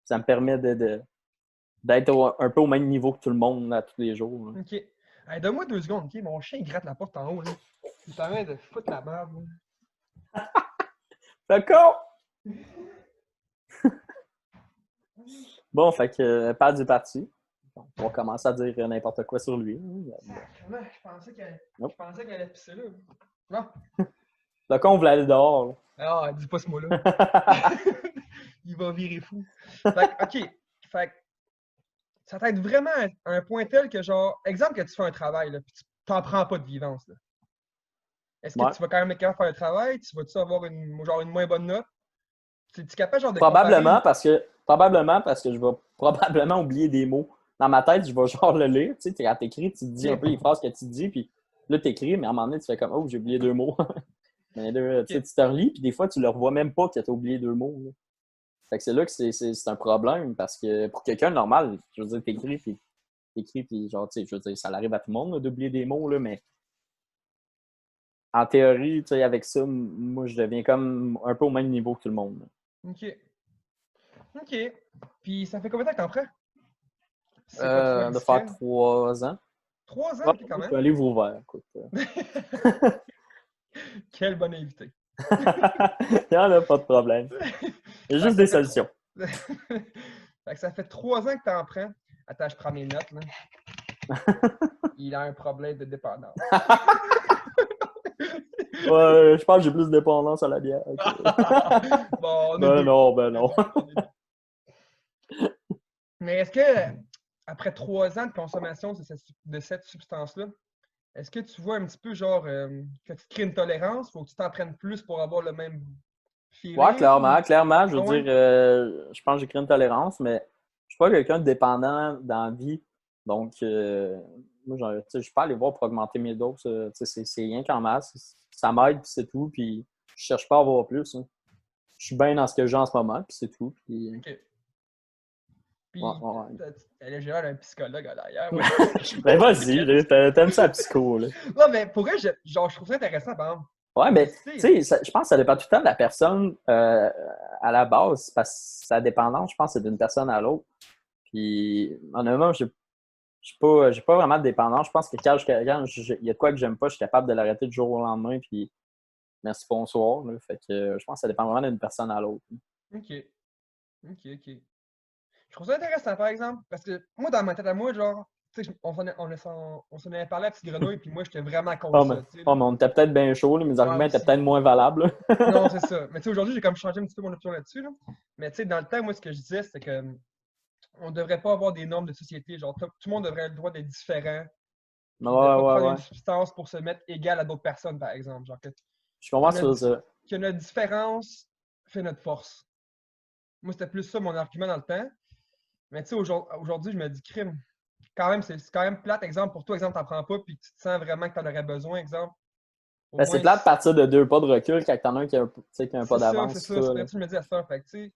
ça me permet d'être un peu au même niveau que tout le monde là, tous les jours. Là. OK. Hey, donne-moi 2 secondes, OK? Mon chien, il gratte la porte en haut, là. Il permet de foutre la merde, là. D'accord! Bon, fait que pas du parti. On va commencer à dire n'importe quoi sur lui. Je pensais qu'elle allait pisser là. Non. Le con voulait aller dehors. Là. Ah, dis pas ce mot-là. Il va virer fou. Fait que, OK. Fait que ça t'aide vraiment à un point tel que, genre, exemple que tu fais un travail, là, puis tu t'en prends pas de vivance, là. Est-ce que tu vas quand même être capable de faire le travail? Tu vas-tu avoir une moins bonne note? Tu es capable, genre, de probablement parce que je vais probablement oublier des mots. Dans ma tête, je vais genre le lire. Tu sais, quand t'écris, tu te dis un peu les phrases que tu dis, puis là, t'écris, mais à un moment donné, tu fais comme « Oh, j'ai oublié 2 mots. » Mais là, tu te relis, puis des fois, tu ne le revois même pas que tu as oublié 2 mots. Là. Fait que c'est là que c'est un problème, parce que pour quelqu'un de normal, je veux dire, t'écris, puis genre, tu sais, je veux dire, ça arrive à tout le monde d'oublier des mots, là, mais en théorie, tu sais, avec ça, moi, je deviens comme un peu au même niveau que tout le monde. Là. OK. Puis ça fait combien de temps que t'en prends? De faire 3 ans. 3 ans, quand même. Un livre ouvert, écoute. Quel bon invité. Il n'y en a pas de problème. Il y a juste des solutions. Fait que ça fait 3 ans que t'en prends. Attends, je prends mes notes, là. Il a un problème de dépendance. Ouais, je pense que j'ai plus de dépendance à la bière. Bon, ben non. Mais est-ce que, après 3 ans de consommation de cette substance-là, est-ce que tu vois un petit peu, genre, que tu te crées une tolérance? Faut que tu t'entraînes plus pour avoir le même feeling? Ouais, clairement. Je veux dire, je pense que j'ai créé une tolérance, mais je suis pas quelqu'un de dépendant dans la vie. Donc, moi, je ne suis pas allé voir pour augmenter mes doses. C'est rien qu'en masse. Ça m'aide, puis c'est tout. Puis je cherche pas à avoir plus. Hein. Je suis bien dans ce que j'ai en ce moment, puis c'est tout. Puis, OK. Puis, j'ai l'air d'un psychologue à l'arrière. Ben vas-y, t'aimes ça, psycho. Là. Non, mais pour vrai, je trouve ça intéressant, par exemple. Ouais, mais tu Difficile. sais, je pense que ça dépend tout le temps de la personne à la base, parce que sa dépendance, je pense, c'est d'une personne à l'autre. Puis, honnêtement, j'ai pas vraiment de dépendance. Je pense que il y a de quoi que j'aime pas, je suis capable de l'arrêter du jour au lendemain, puis merci, bonsoir. Là. Fait que je pense que ça dépend vraiment d'une personne à l'autre. OK. OK. Je trouve ça intéressant, par exemple, parce que moi, dans ma tête à moi, genre, tu sais, on s'en avait parlé à Petite Grenouille, puis moi, j'étais vraiment contre ça, tu sais, là. Mais on était peut-être bien chaud, là, mes Ouais, arguments étaient aussi. peut-être moins valables. Non, c'est ça. Mais tu sais, aujourd'hui, j'ai comme changé un petit peu mon opinion là-dessus, là. Mais tu sais, dans le temps, moi, ce que je disais, c'est que on devrait pas avoir des normes de société. Genre, tout le monde devrait avoir le droit d'être différent, Ouais, puis de pas prendre ouais. une substance pour se mettre égal à d'autres personnes, par exemple. Genre, Je comprends ce que tu veux dire. que notre différence fait notre force. Moi, c'était plus ça mon argument dans le temps. Mais tu sais, aujourd'hui, je me dis, crime. Quand même, c'est quand même plate, exemple, pour toi, exemple, t'en prends pas, puis tu te sens vraiment que t'en aurais besoin, exemple. Au Ben, c'est moins, plat de partir de 2 pas de recul quand t'en as un qui a, tu sais, qui a un pas c'est d'avance ça. sur C'est toi. vrai Là. que tu me dis à ça. Fait que, tu sais,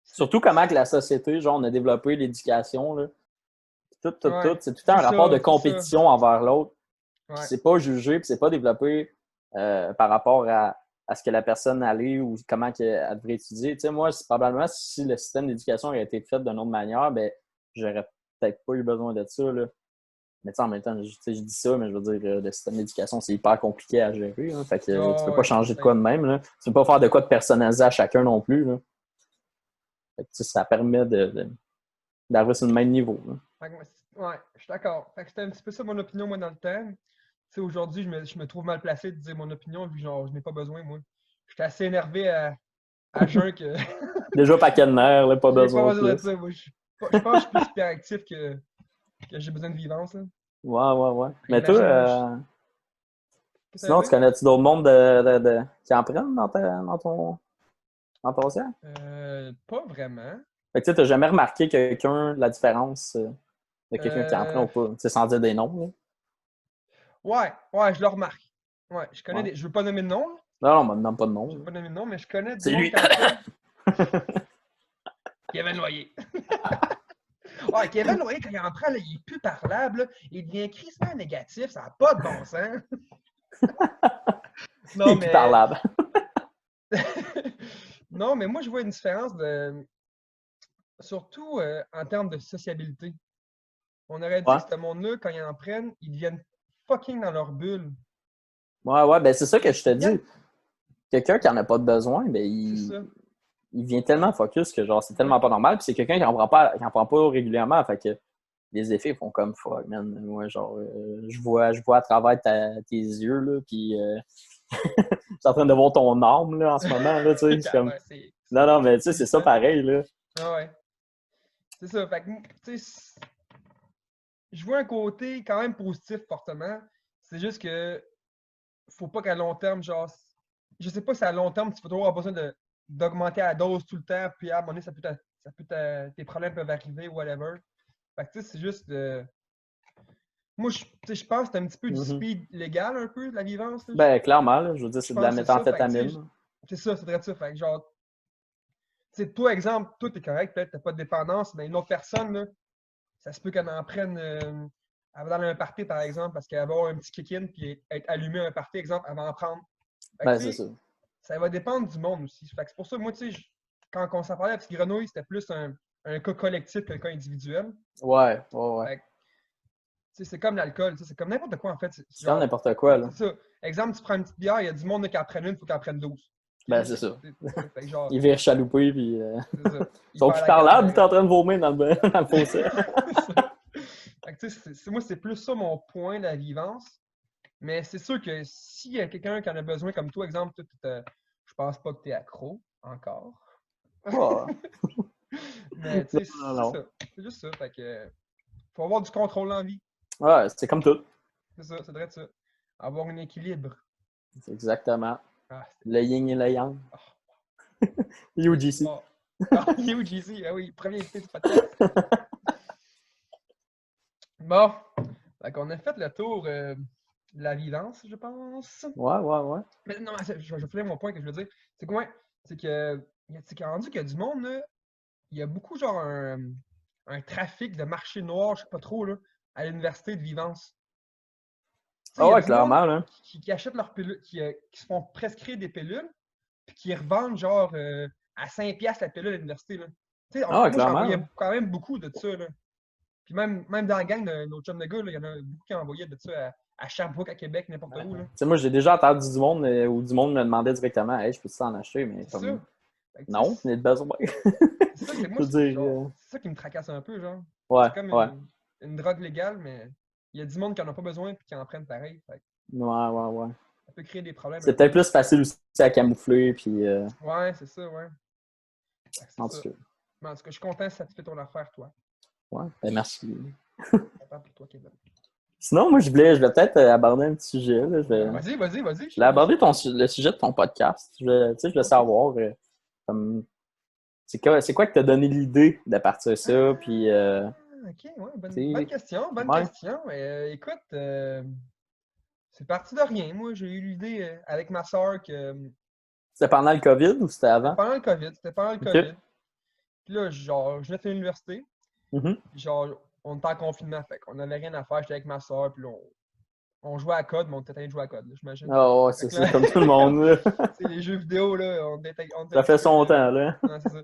Surtout comment que la société, genre, on a développé l'éducation. Là. Tout. ouais, C'est tout le temps un rapport de c'est ça. compétition envers l'autre. Puis Ouais, c'est pas jugé, puis c'est pas développé par rapport à ce que la personne allait ou comment elle devrait étudier. Tu sais, moi, probablement, si le système d'éducation avait été fait d'une autre manière, ben, j'aurais peut-être pas eu besoin de ça. Là. Mais en même temps, je dis ça, mais je veux dire, le système d'éducation, c'est hyper compliqué à gérer. Hein, fait que tu peux oh, pas ouais, changer de quoi certain. de même. Là. Tu peux pas faire de quoi de personnalisé à chacun non plus. Là. Fait que, ça permet d'avoir sur le même niveau. Là. Fait que ouais, je suis d'accord. Fait que c'était un petit peu ça mon opinion, moi, dans le temps. Tu sais, aujourd'hui, je me trouve mal placé de dire mon opinion, vu que genre, je n'ai pas besoin, moi. Je suis assez énervé à jeun que Déjà, paquet de nerfs, là, pas j'ai pas besoin de besoin de plus. ça. Moi, je pense que je suis plus hyperactif que j'ai besoin de vivance, là. Ouais. Mais toi, Imagine, moi, qu'est-ce que ça sinon, veut tu dire? connais-tu d'autres mondes qui en prennent dans ton cercle? Pas vraiment. Fait que tu n'as jamais remarqué quelqu'un, la différence de quelqu'un qui en prend Euh, ou pas? Tu sais, sans dire des noms, là. ouais, je le remarque. Ouais, je connais Ouais. des. Je veux pas nommer de nom, là. Non, on ne nomme pas de nom. Je veux Là. pas nommer de nom, mais je connais du C'est monde lui. qui en prennent. Kevin Loyer. Ouais, Kevin Loyer, quand il en prend, là, il est plus parlable, là. Il devient crissement négatif, ça n'a pas de bon sens. Il Non, est plus mais. parlable. Non, mais moi, je vois une différence de. Surtout en termes de sociabilité. On aurait dit Ouais. que ce monde-là, quand ils en prennent, ils deviennent fucking dans leur bulle. Ouais, ben c'est ça que je te Ils dis. viennent. Quelqu'un qui en a pas de besoin, ben C'est ça. il vient tellement focus que genre c'est Ouais. tellement pas normal. Puis c'est quelqu'un qui en prend pas régulièrement. Fait que les effets font comme fuck, man. Moi, genre, je vois à travers tes yeux, là, puis je suis en train de voir ton âme, là, en ce moment, là, tu sais. Je suis comme, Ouais, non, mais tu sais, c'est c'est ça puissant. pareil, là. Ah ouais. C'est ça. Fait que, tu sais, je vois un côté quand même positif fortement. C'est juste que faut pas qu'à long terme, genre, je sais pas si à long terme, tu vas toujours avoir besoin d'augmenter la dose tout le temps, puis à un moment donné, tes problèmes peuvent arriver, whatever. Fait que, tu sais, c'est juste. Moi, je pense que c'est un petit peu du Mhm. speed légal, un peu, de la vivance. Là. Ben, clairement, là, je veux dire, Je c'est de la pense que c'est ça. Fait que, tu sais, méthamphétamine. c'est ça, c'est vrai ça. Fait que, genre, tu sais, toi, exemple, toi, t'es correct, peut-être, t'as pas de dépendance, mais une autre personne, là, ça se peut qu'elle en prenne. Elle va dans un party, par exemple, parce qu'elle va avoir un petit kick-in, puis être allumée à un party, exemple, elle va en prendre. Fait que, Ben, tu c'est sais, ça. ça va dépendre du monde aussi. Fait que c'est pour ça, moi, tu sais, quand on s'en parlait à Petite Grenouille, c'était plus un cas collectif qu'un cas individuel. Ouais. Fait que, tu sais, c'est comme l'alcool, c'est comme n'importe quoi, en fait. C'est C'est comme genre, n'importe quoi, là. c'est ça. Exemple, tu prends une petite bière, il y a du monde là, qui en prenne une, il faut qu'il en prenne 12. Ben, OK? c'est ça. Fait que genre, Il vire chaloupé, puis c'est ça. ils Il sont perd plus la garde, parlables, par il est en exemple. train de vomir dans le fossé. C'est ça. Fait que, tu sais, moi, c'est plus ça mon point de la vivance. Mais c'est sûr que s'il y a quelqu'un qui en a besoin, comme toi, exemple, je pense pas que tu es accro encore. Ouais. Mais Non, tu sais, non, c'est non. ça. C'est juste ça. Fait que faut avoir du contrôle en vie. Ouais, c'est comme tout. C'est ça, c'est vrai de ça. Avoir un équilibre. C'est exactement. Ah, Le yin et le yang. c'est UGC. fort. Ah, UGC, ah oui, premier invité du podcast. Bon, fait qu'on a fait le tour de la vivance, je pense. Ouais. Mais non, mais je vais finir mon point que je veux dire. C'est quoi? C'est que, rendu qu'il y a du monde, là, il y a beaucoup, genre, un trafic de marché noir, je sais pas trop, là, à l'université de Vivance. sais, il y a ouais, du monde clairement, là. qui achètent leurs pilules, qui se font prescrire des pilules, puis qui revendent genre à 5$ la pilule à l'université. Là. Tu sais, Ah, ouais, moi, j'en clairement, voyais là. quand même beaucoup de ça. Là. Puis même dans la gang de nos chums de gars, il y en a beaucoup qui envoyaient de ça à Sherbrooke, à Québec, n'importe où. Là. Tu sais, moi, j'ai déjà entendu du monde où du monde me demandait directement, hey, je peux t'en acheter, mais C'est comme, ça. Fait que, tu non, sais, il y a de besoin. c'est ça, c'est moi, Je veux c'est dire, genre, c'est ça qui me tracasse un peu, genre. ouais, C'est comme ouais, une drogue légale, mais il y a du monde qui en a pas besoin et qui en prennent pareil. Fait que ouais. ça peut créer des problèmes C'est un peu. peut-être plus facile aussi à camoufler, puis Ouais, c'est ça, ouais. Fait que c'est en ça. tout cas, Mais en tout cas, je suis content si ça te fait ton affaire, toi. ouais, ben merci. Content pour toi, Kevin. Sinon, moi, je voulais peut-être aborder un petit sujet, là. Vas-y, je Je voulais suis aborder là. le sujet de ton podcast. Tu sais, je voulais OK. savoir, comme, c'est quoi qui t'a donné l'idée de partir ça, puis, OK, ouais, bonne tu sais, question, bonne ouais. question. Écoute, c'est parti de rien. Moi, j'ai eu l'idée avec ma soeur que C'était pendant le COVID ou c'était c'était avant? pendant le COVID. C'était pendant le OK. COVID. Puis là, genre, je venais de finir l'université. Mhm. Puis genre, on était en confinement. Fait qu'on n'avait rien à faire. J'étais avec ma soeur. Puis là, on jouait à code, mais on était en train de jouer à code, là, j'imagine. Ah ouais, Fait c'est que ça, là, comme tout le monde, là. tu sais, les jeux vidéo, là, on était un Ça petit fait peu. son temps, là. Ouais, c'est ça.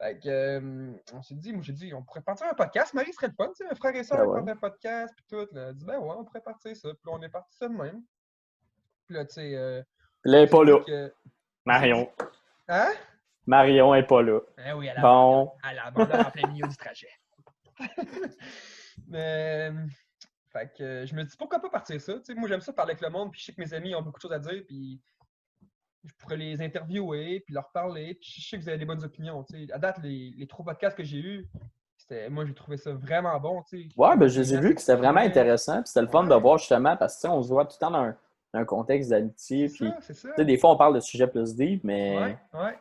Fait que, on s'est dit, moi j'ai dit, on pourrait partir un podcast. Marie serait le fun, tu sais, un frère et Ben soeur, ouais. partent un podcast, puis tout. Là. Elle dit, ben ouais, on pourrait partir ça. Puis là, on est parti ça de même. Puis là, tu sais, Puis là, elle on est s'est pas là. dit que. On s'est dit. Marion. Hein? Marion est pas là. Ben oui, elle abandonne. Bon. Elle abandonne en plein milieu du trajet. Mais. Fait que je me dis, pourquoi pas partir ça? Tu sais, moi, j'aime ça parler avec le monde, puis je sais que mes amis ont beaucoup de choses à dire, puis je pourrais les interviewer, puis leur parler, puis je sais que vous avez des bonnes opinions. Tu sais. À date, les 3 podcasts que j'ai eus, moi, j'ai trouvé ça vraiment bon. Tu sais. Ouais, ben Comment que je les les ai gens vus, puis c'était vraiment s'exprimaient. intéressant. Puis c'était le fun de Ouais, voir justement, parce que tu sais, on se voit tout le temps dans un contexte d'amitié. c'est Puis, ça, c'est ça. tu sais, des fois, on parle de sujets plus deep, Ouais, mais ouais.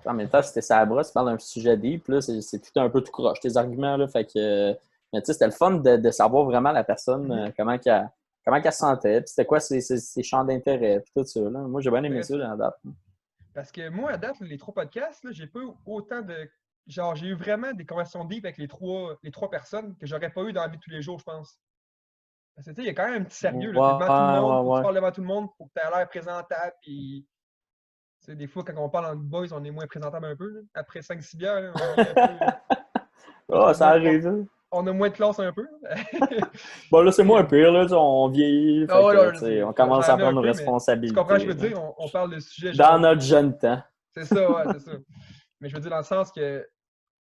en même temps, c'était ça à bras, tu parles d'un sujet deep, là, c'est tout un peu tout croche, tes arguments, là. Fait que, mais tu sais, c'était le fun de savoir vraiment la personne, Mhm. comment qu'elle se sentait, puis c'était quoi ses champs d'intérêt, puis tout ça, là. Moi, j'ai bien aimé Très ça, ça. dans la date. Parce que moi, à date, les 3 podcasts, là, j'ai pas eu autant de. Genre, j'ai eu vraiment des conversations deep avec les trois personnes que j'aurais pas eu dans la vie de tous les jours, je pense. Parce que, tu sais, il y a quand même un petit sérieux, là. T'es devant tout le monde, faut que tu Ouais. parles devant tout le monde, faut que tu aies l'air présentable, puis. Tu sais, des fois, quand on parle en boys, on est moins présentable un peu. Là. Après 5-6 bières, là, on est un peu. Ah, ça arrive, là. On a moins de classe un peu. Bon, là, c'est Tu sais, moins pire, là, tu sais, on vieillit, ah fait ouais, que, là, tu sais, on j'en commence à ai un prendre nos peu, mais tu comprends ce que je responsabilités, veux là. dire? On parle de sujets Dans genre. notre jeune temps. C'est ça, ouais, c'est ça. Mais je veux dire dans le sens que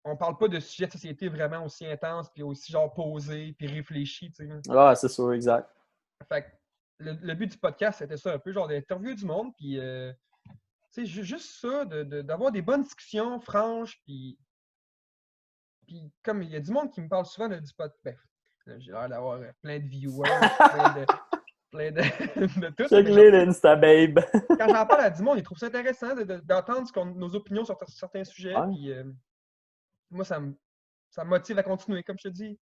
on parle pas de sujets de société vraiment aussi intenses, puis aussi genre posés, puis réfléchis, tu sais. Là. Ah, c'est sûr, exact. Fait que le but du podcast, c'était ça un peu, genre d'interviewer du monde, puis tu sais, juste ça, d'avoir des bonnes discussions franches, puis comme il y a du monde qui me parle souvent du podcast, ben, j'ai l'air d'avoir plein de viewers, plein de, de tout, là, Check mais les l'Insta, babe. quand j'en parle à du monde, ils trouvent ça intéressant d'entendre nos opinions sur certains sujets, Ouais. puis moi, ça me motive à continuer, comme je te dis.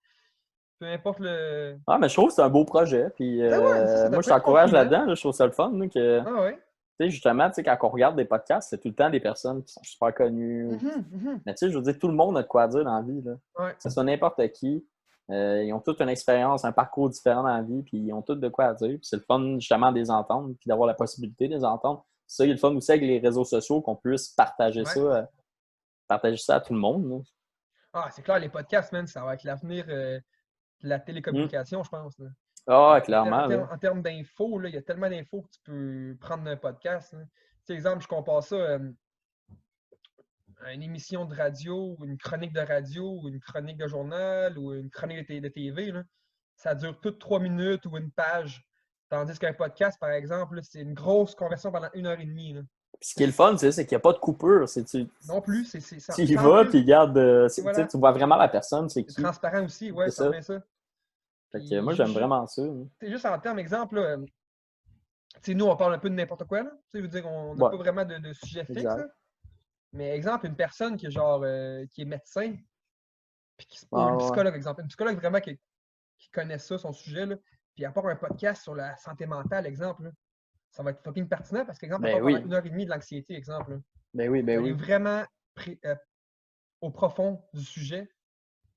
Peu importe le. Ah, mais je trouve que c'est un beau projet. Puis Ben ouais, ça, c'est moi, un je peu de t'encourage confinement. là-dedans. Là, je trouve ça le fun. Là, que, tu Ah ouais. sais, justement, tu sais, quand on regarde des podcasts, c'est tout le temps des personnes qui sont super connues. Mhm, mhm. Mais tu sais, je veux dire, tout le monde a de quoi dire dans la vie. Là. Ouais. Que ce soit n'importe qui. Ils ont toute une expérience, un parcours différent dans la vie. Puis ils ont tous de quoi dire. Puis c'est le fun, justement, de les entendre. Puis d'avoir la possibilité de les entendre. C'est ça, il est le fun aussi avec les réseaux sociaux qu'on puisse Ouais. partager ça à tout le monde. Là. Ah, c'est clair, les podcasts, man, ça va être l'avenir de la Mm. télécommunication, je pense. Là. Ah, clairement. Là. En termes d'infos, là, il y a tellement d'infos que tu peux prendre d'un podcast. Là. Tu sais, exemple, je compare ça à une émission de radio, ou une chronique de radio, ou une chronique de journal, ou une chronique de TV. Là. Ça dure toutes 3 minutes ou une page. Tandis qu'un podcast, par exemple, là, c'est une grosse conversation pendant 1 heure et demie. Là. Puis ce qui est le fun, c'est qu'il n'y a pas de coupure. Non plus, Tu y c'est en vas, plus. puis regarde, Et tu sais, voilà. tu vois vraiment la personne, c'est C'est qui. transparent aussi, ouais, C'est c'est en ça. plein ça. Fait que Puis, moi, j'aime vraiment ça. Hein. c'est juste en termes, exemple, là, tu sais, nous, on parle un peu de n'importe quoi, là. Tu sais, je veux dire, on n'a Ouais, pas vraiment de sujet fixe, exact. là. Mais exemple, une personne qui est genre, qui est médecin, ou Ah, une ouais. psychologue, exemple. Une psychologue vraiment qui connaît ça, son sujet, là. Puis à part un podcast sur la santé mentale, exemple, là, ça va être fucking pertinent parce qu'exemple, elle Ben parle pendant oui. 1 heure et demie de l'anxiété, exemple. Là. Ben oui, ben Elle est oui. vraiment au profond du sujet.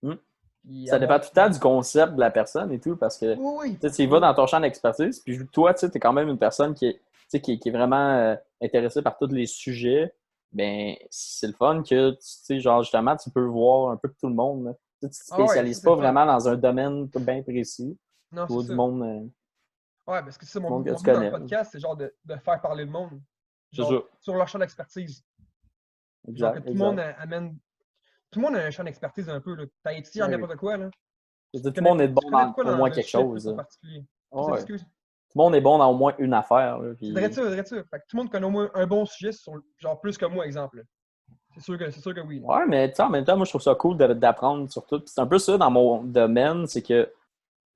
Hum. Puis Ça dépend tout le temps du concept de la personne et tout, parce que Oui, tu sais, tu vas dans ton champ d'expertise, puis toi, tu es quand même une personne qui est vraiment intéressée par tous les sujets. Ben, c'est le fun que, tu sais, genre, justement, tu peux voir un peu de tout le monde. Là. Tu te Ah ouais, ça spécialises c'est pas le fun. vraiment dans un domaine bien précis. Non, Tu c'est vois ça. du Ouais, parce que c'est monde que mon tu but dans le connais. podcast, c'est genre de faire parler le monde. C'est ça. Genre, sur leur champ d'expertise. Genre que Exact, tout le monde exact. amène. Tout le monde a un champ d'expertise un peu, là. T'as étudié en Ben oui. n'importe quoi, là. Je veux dire, tout le monde est Tu bon connais de dans quoi au dans moins le quelque sujet plus chose. en Là. particulier? Qu'est-ce que Ouais. excuse? Tout le monde est bon dans au moins une affaire. Là, C'est puis... vrai ça. Fait que tout le monde connaît au moins un bon sujet sur, genre, plus que moi, exemple. Là. C'est sûr que oui. Là. Ouais, mais tu sais, en même temps, moi, je trouve ça cool d'apprendre sur tout. Puis c'est un peu ça dans mon domaine, c'est que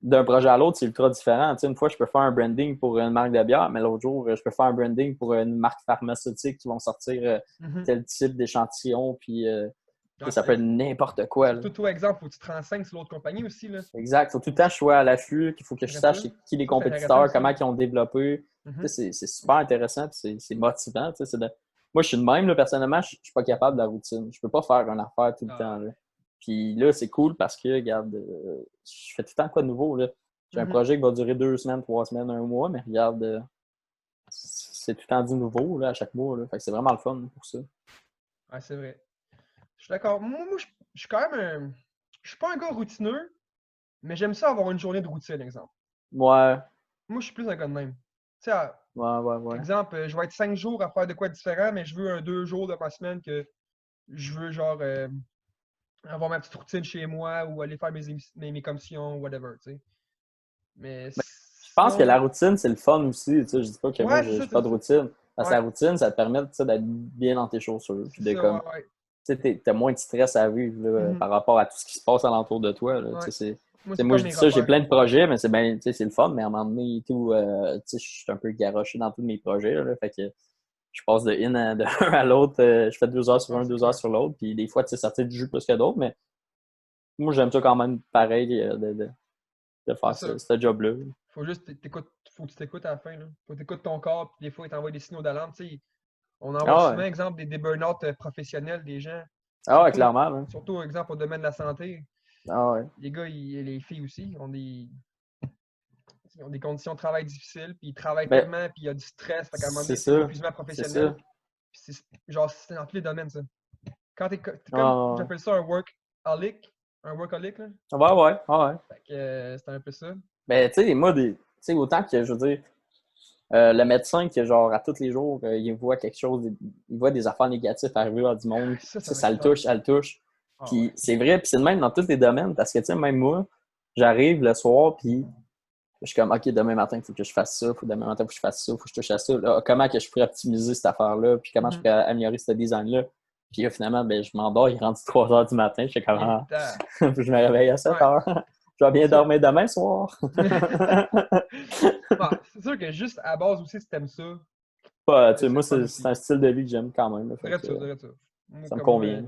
d'un projet à l'autre, c'est ultra différent. Tu sais, une fois, je peux faire un branding pour une marque de bière, mais l'autre jour, je peux faire un branding pour une marque pharmaceutique qui vont sortir Mhm. tel type d'échantillon, puis tu sais, Ah, ça peut être n'importe quoi. Là. surtout, toi, exemple, faut que tu te renseignes sur l'autre compagnie aussi, là. Exact. Faut tout le temps que je sois à l'affût, qu'il faut que je C'est ça. sache qui les Ça, c'est intéressant compétiteurs, aussi. comment ils ont développé. Tu Mhm. sais, c'est super intéressant, puis c'est motivant. Tu sais, moi, je suis de même, là, personnellement, je suis pas capable de la routine. Je peux pas faire une affaire tout le temps. Ah, Là. Puis là, c'est cool parce que, regarde, je fais tout le temps quoi de nouveau. Là. J'ai un mhm. projet qui va durer 2 semaines, 3 semaines, un mois, mais regarde, c'est tout le temps du nouveau là, à chaque mois. Là. Fait que c'est vraiment le fun pour ça. Ouais, c'est vrai. Je suis d'accord. Moi, je suis quand même je suis pas un gars routineux, mais j'aime ça avoir une journée de routine, exemple. Ouais, Moi, je suis plus un gars de même. Tu sais, ouais. exemple, je vais être 5 jours à faire de quoi différent, mais je veux un 2 jours de ma semaine que je veux, genre, avoir ma petite routine chez moi ou aller faire mes commissions, whatever, tu sais. Mais Mais je pense que sinon, la routine, c'est le fun aussi. Tu sais, je dis pas que moi, ouais, j'ai c'est pas de ça. routine. Parce que Ouais, la routine, ça te permet tu sais, d'être bien dans tes chaussures. c'est Puis de ça, comme, ouais. tu sais, t'as moins de stress à vivre là, Mhm, par rapport à tout ce qui se passe alentour de toi. Là. ouais. Tu sais, Moi, c'est c'est moi, comme je dis mes ça, j'ai repères. plein de projets, mais c'est bien, tu sais, c'est le fun, mais à un moment donné et tout, tu sais, je suis un peu garoché dans tous mes projets. Là, fait que je passe de un à l'autre, je fais 2 heures sur Ah, un, c'est 2 heures clair. sur l'autre, puis des fois, tu sais, ça tire du jus plus que d'autres, mais moi, j'aime ça quand même pareil de C'est faire ça. ce job-là. Faut juste faut que tu t'écoutes à la fin, là. Faut que tu écoutes ton corps, puis des fois, il t'envoie des signaux d'alarme. Tu sais, on envoie Ah souvent, ouais, exemple, des burn-out professionnels des gens. ah ouais, Surtout, clairement. Là. surtout, exemple, au domaine de la santé. Ah ouais. Les gars et les filles aussi ils ont des conditions de travail difficiles, puis ils travaillent Ben, tellement, puis il y a du stress. Fait qu'à un moment c'est donné, c'est ça. l'épuisement C'est professionnel. ça. Puis genre, c'est dans tous les domaines, ça. T'es comme, Ah, j'appelle ça un workaholic. Un workaholic, là. ouais. Fait que c'est un peu ça. Ben, tu sais, moi, tu sais, autant que, je veux dire, le médecin qui, genre, à tous les jours, il voit quelque chose, il voit des affaires négatives arriver à du monde, Ah, ça tu sais, me stresse. ça le touche. Ah Puis ouais. c'est vrai, puis c'est le même dans tous les domaines, parce que, tu sais, même moi, j'arrive le soir, puis je suis comme, OK, demain matin, il faut que je fasse ça, demain matin, il faut que je fasse ça, il faut que je touche à ça. Là, comment que je pourrais optimiser cette affaire-là, puis comment je Mhm. pourrais améliorer ce design-là. Puis là, finalement, ben, je m'endors, il rentre 3 heures du matin, je suis comme, Et ah, puis je me réveille à 7 ouais, heures. Je vais c'est bien sûr. dormir demain soir. Ouais, c'est sûr que juste à base aussi, si t'aimes ça, Pas, tu sais, c'est moi, le fun c'est aussi. un style de vie que j'aime quand même. Là, fait que, Dirais-tu. Moi, ça me comme moi, convient.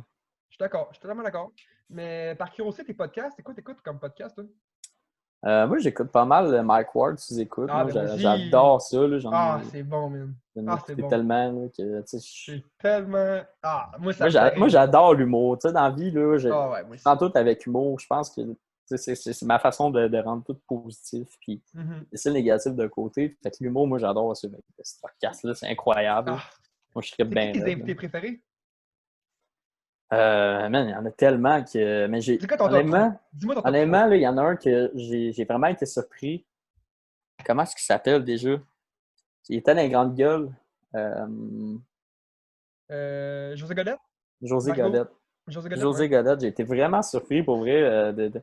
je suis d'accord, je suis totalement d'accord. Mais par curiosité, tes podcasts, t'écoutes comme podcast, toi? Moi, j'écoute pas mal Mike Ward, si j'écoute. Ah, Moi, ben moi aussi. j'adore ça. Là, Ah, c'est bon, man. j'en ai Ah, c'est écouté bon. tellement là, que, tu sais, C'est tellement. Ah, moi, ça me fait moi, rire. j'adore l'humour. Tu sais, dans la vie, là, je Ah, ouais, moi prends aussi. tout avec humour. Je pense que tu sais, c'est ma façon de rendre tout positif. Puis, Mhm. laisser le négatif de côté. Fait que l'humour, moi, j'adore ça. Ce podcast-là, c'est incroyable. Ah, Moi, je serais c'est qui bien tes là. invités préférés? Man, il y en a tellement que. Mais C'est quoi ton top 3? Dis-moi ton top 3. honnêtement, là, il y en a un que j'ai vraiment été surpris. Comment est-ce qu'il s'appelle déjà? Il était dans les grandes gueules. Euh, José Godette? José Margot? Godette. José Godette, ouais. José Godette, j'ai été vraiment surpris pour vrai de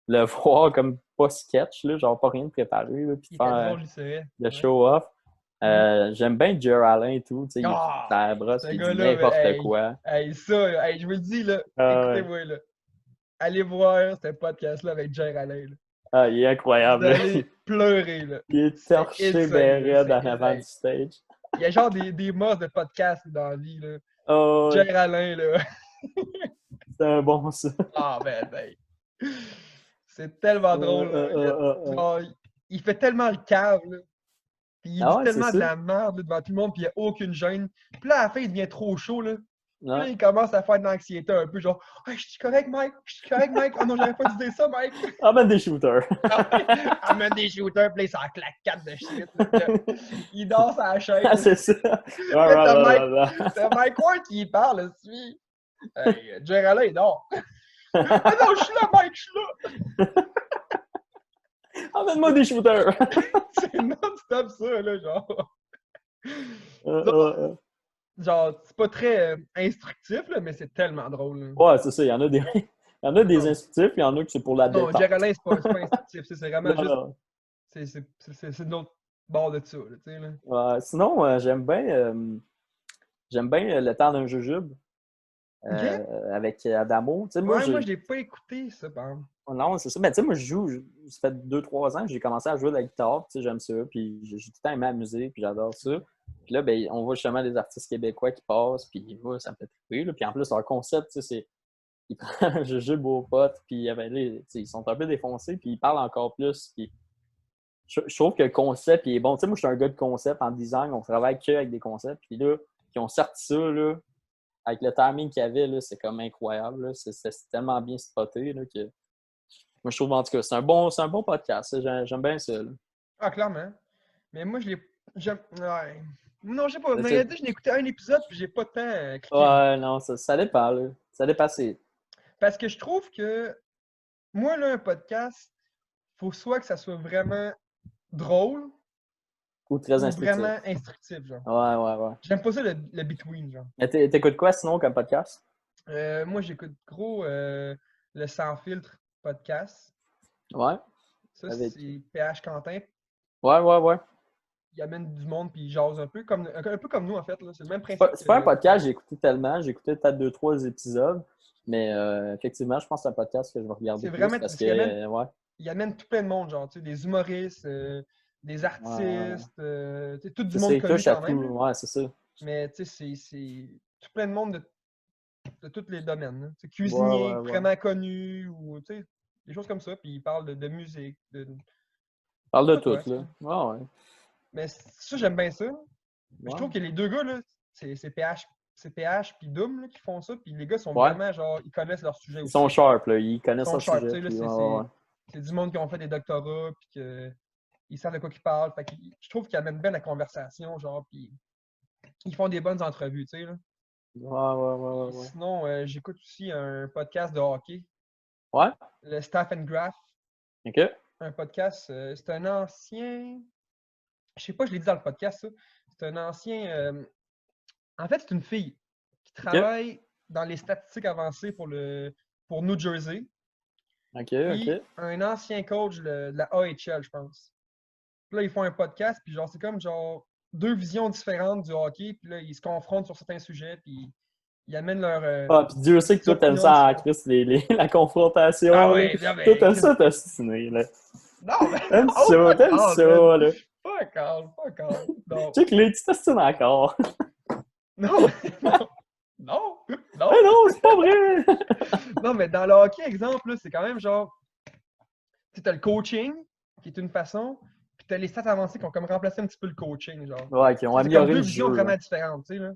le voir comme pas sketch, là, genre pas rien de préparé, là, puis de Il faire était drôle, lui, c'est vrai. le Ouais. show-off. Mhm. J'aime bien Jer Alain et tout, tu sais, il est Ah! à la brosse, Ce puis il dit gars-là, n'importe hey, quoi. hey, ça, hey, je vous le dis, là, Ouais. écoutez-moi, là. Allez voir ce podcast-là avec Jer Alain, là. Ah, il est Vous incroyable, là. allez pleurer, là. Il est C'est torché insane, ben là. raide C'est en avant du insane. stage. Il y a genre des mods de podcast dans la vie, là. Oh, ouais. Jer Alain, là. C'est un bon ça. Ah, ben. C'est tellement drôle, là. Genre, il fait tellement le cave, là. Puis il Ah dit ouais, c'est tellement de ça. la merde là, devant tout le monde, puis il n'y a aucune gêne. Puis là, à la fin, il devient trop chaud, là. Là, Ouais. il commence à faire de l'anxiété un peu, genre « Ah, je suis correct, Mike! Je suis correct, Mike! Oh non, j'aurais pas dû dire ça, Mike! » Ah, ben des shooters. Amène des shooters, puis là, il s'en claque 4 de shit. Là, il danse à la Ah, chaise. c'est ça. Là, Blablabla. t'as Mike Ward qui parle, aussi. Hey, Jerry il dort. Ah non, je suis là, Mike, je suis là! Emmène-moi des shooters. C'est non-stop ça, là, genre. Euh, Genre, euh, euh. c'est pas très instructif, là, mais c'est tellement drôle. Là. Ouais, c'est ça. Il y en a des, il y en a des Non, instructifs, il y en a que c'est pour la non, détente. Jerry c'est pas instructif. C'est vraiment Non, juste. non. C'est de l'autre bord de ça, là, tu sais, là. Ouais, sinon, j'aime bien le temps d'un jujube Ok? avec Adamo. Tu sais, moi, Ouais, moi, je l'ai pas écouté, ça, par exemple. oh non, c'est ça. Mais tu sais, moi, ça fait 2-3 ans que j'ai commencé à jouer de la guitare, puis tu sais, j'aime ça, puis j'ai tout le temps aimé la musique, puis j'adore ça. Puis là, ben, on voit justement des artistes québécois qui passent, puis ouais, ça me fait triper, là. Puis en plus, leur concept, tu sais, c'est ils prennent un jujube aux potes, puis ben, là, tu sais, ils sont un peu défoncés, puis ils parlent encore plus. Puis je trouve que le concept il est bon. Tu sais, moi, je suis un gars de concept en design, on travaille que avec des concepts, puis là, ils ont sorti ça, là, avec le timing qu'il y avait, là, c'est comme incroyable, là. C'est tellement bien spoté, là, que moi, je trouve, en tout cas, c'est un bon podcast. Ça. J'aime bien ça. Là. Ah, clairement. Mais moi, je l'ai. Ouais. Non, je sais pas. Mais Mais il a dit, je n'ai écouté un épisode, puis j'ai pas de temps cliqué, là. ouais, non, ça dépend, là. Ça dépend, c'est Parce que je trouve que, moi, là, un podcast, faut soit que ça soit vraiment drôle ou très ou instructif. vraiment instructif, genre. Ouais, ouais, ouais. J'aime pas ça, le between, genre. Mais t'écoutes quoi sinon comme podcast? Moi, j'écoute gros le Sans Filtre podcast. Ouais. Ça, Avec. c'est PH Quentin. Ouais, ouais, ouais. Il amène du monde puis il jase un peu comme nous, en fait. Là. C'est le même C'est principe pas un que podcast que j'ai écouté tellement. J'ai écouté peut-être 2-3 épisodes. Mais effectivement, je pense que c'est un podcast que je vais regarder c'est plus vraiment. parce Parce que, ouais. il amène tout plein de monde, genre, tu sais, des humoristes, des Ouais, ouais, ouais. artistes, tu sais, tout du C'est ça, monde il connu touche à quand tout. même. Là. Ouais, c'est ça. Mais tu sais, c'est tout plein de monde de tous les domaines. Là. Tu sais, Ouais, cuisinier ouais, ouais. vraiment connu ou tu sais, des choses comme ça. Puis il parle de musique, de Parle de n'importe tout, quoi. là. Ouais, ouais. Mais ça, j'aime bien ça. Je Ouais. trouve que les deux gars, là, c'est PH puis Doom là, qui font ça. Puis les gars sont Ouais. vraiment, genre, ils connaissent leur sujet Ils sont aussi. sharp, là. Ils Ils connaissent sont leur sharp, sujet. tu sais, là, Puis, ouais, ouais, ouais. c'est du monde qui ont fait des doctorats, puis qu'ils savent de quoi ils parlent. Fait que je trouve qu'ils amènent bien la conversation, genre, puis ils font des bonnes entrevues, tu sais, là. Ouais, ouais, ouais, Puis ouais. sinon, j'écoute aussi un podcast de hockey, Ouais. le Staff and Graph. OK. Un podcast, c'est un ancien. Je sais pas, je l'ai dit dans le podcast, ça. C'est un ancien. En fait, c'est une fille qui OK. travaille dans les statistiques avancées pour New Jersey. OK, Puis OK. un ancien coach de la AHL, je pense. Puis là, ils font un podcast, puis genre, c'est comme genre deux visions différentes du hockey, puis là, ils se confrontent sur certains sujets, puis ils amènent Ah, puis Dieu sait que petites toi, t'aimes opinions ça en différentes. Chris, la confrontation, Ah là. ouais, non, Toi, mais t'aimes Chris, ça t'ostiner, là. non, mais oh, T'aimes fuck ça, all, man. là. Fuck all. Non, Check les, tu t'ostines encore. non, non, non, Ah non. non, c'est pas vrai! Non, mais dans le hockey, exemple, là, c'est quand même genre, tu sais, t'as le coaching, qui est une façon, puis t'as les stats avancées qui ont comme remplacé un petit peu le coaching, genre. Ouais, qui ont C'est comme amélioré deux le visions jeu, là. vraiment différentes, tu sais, là.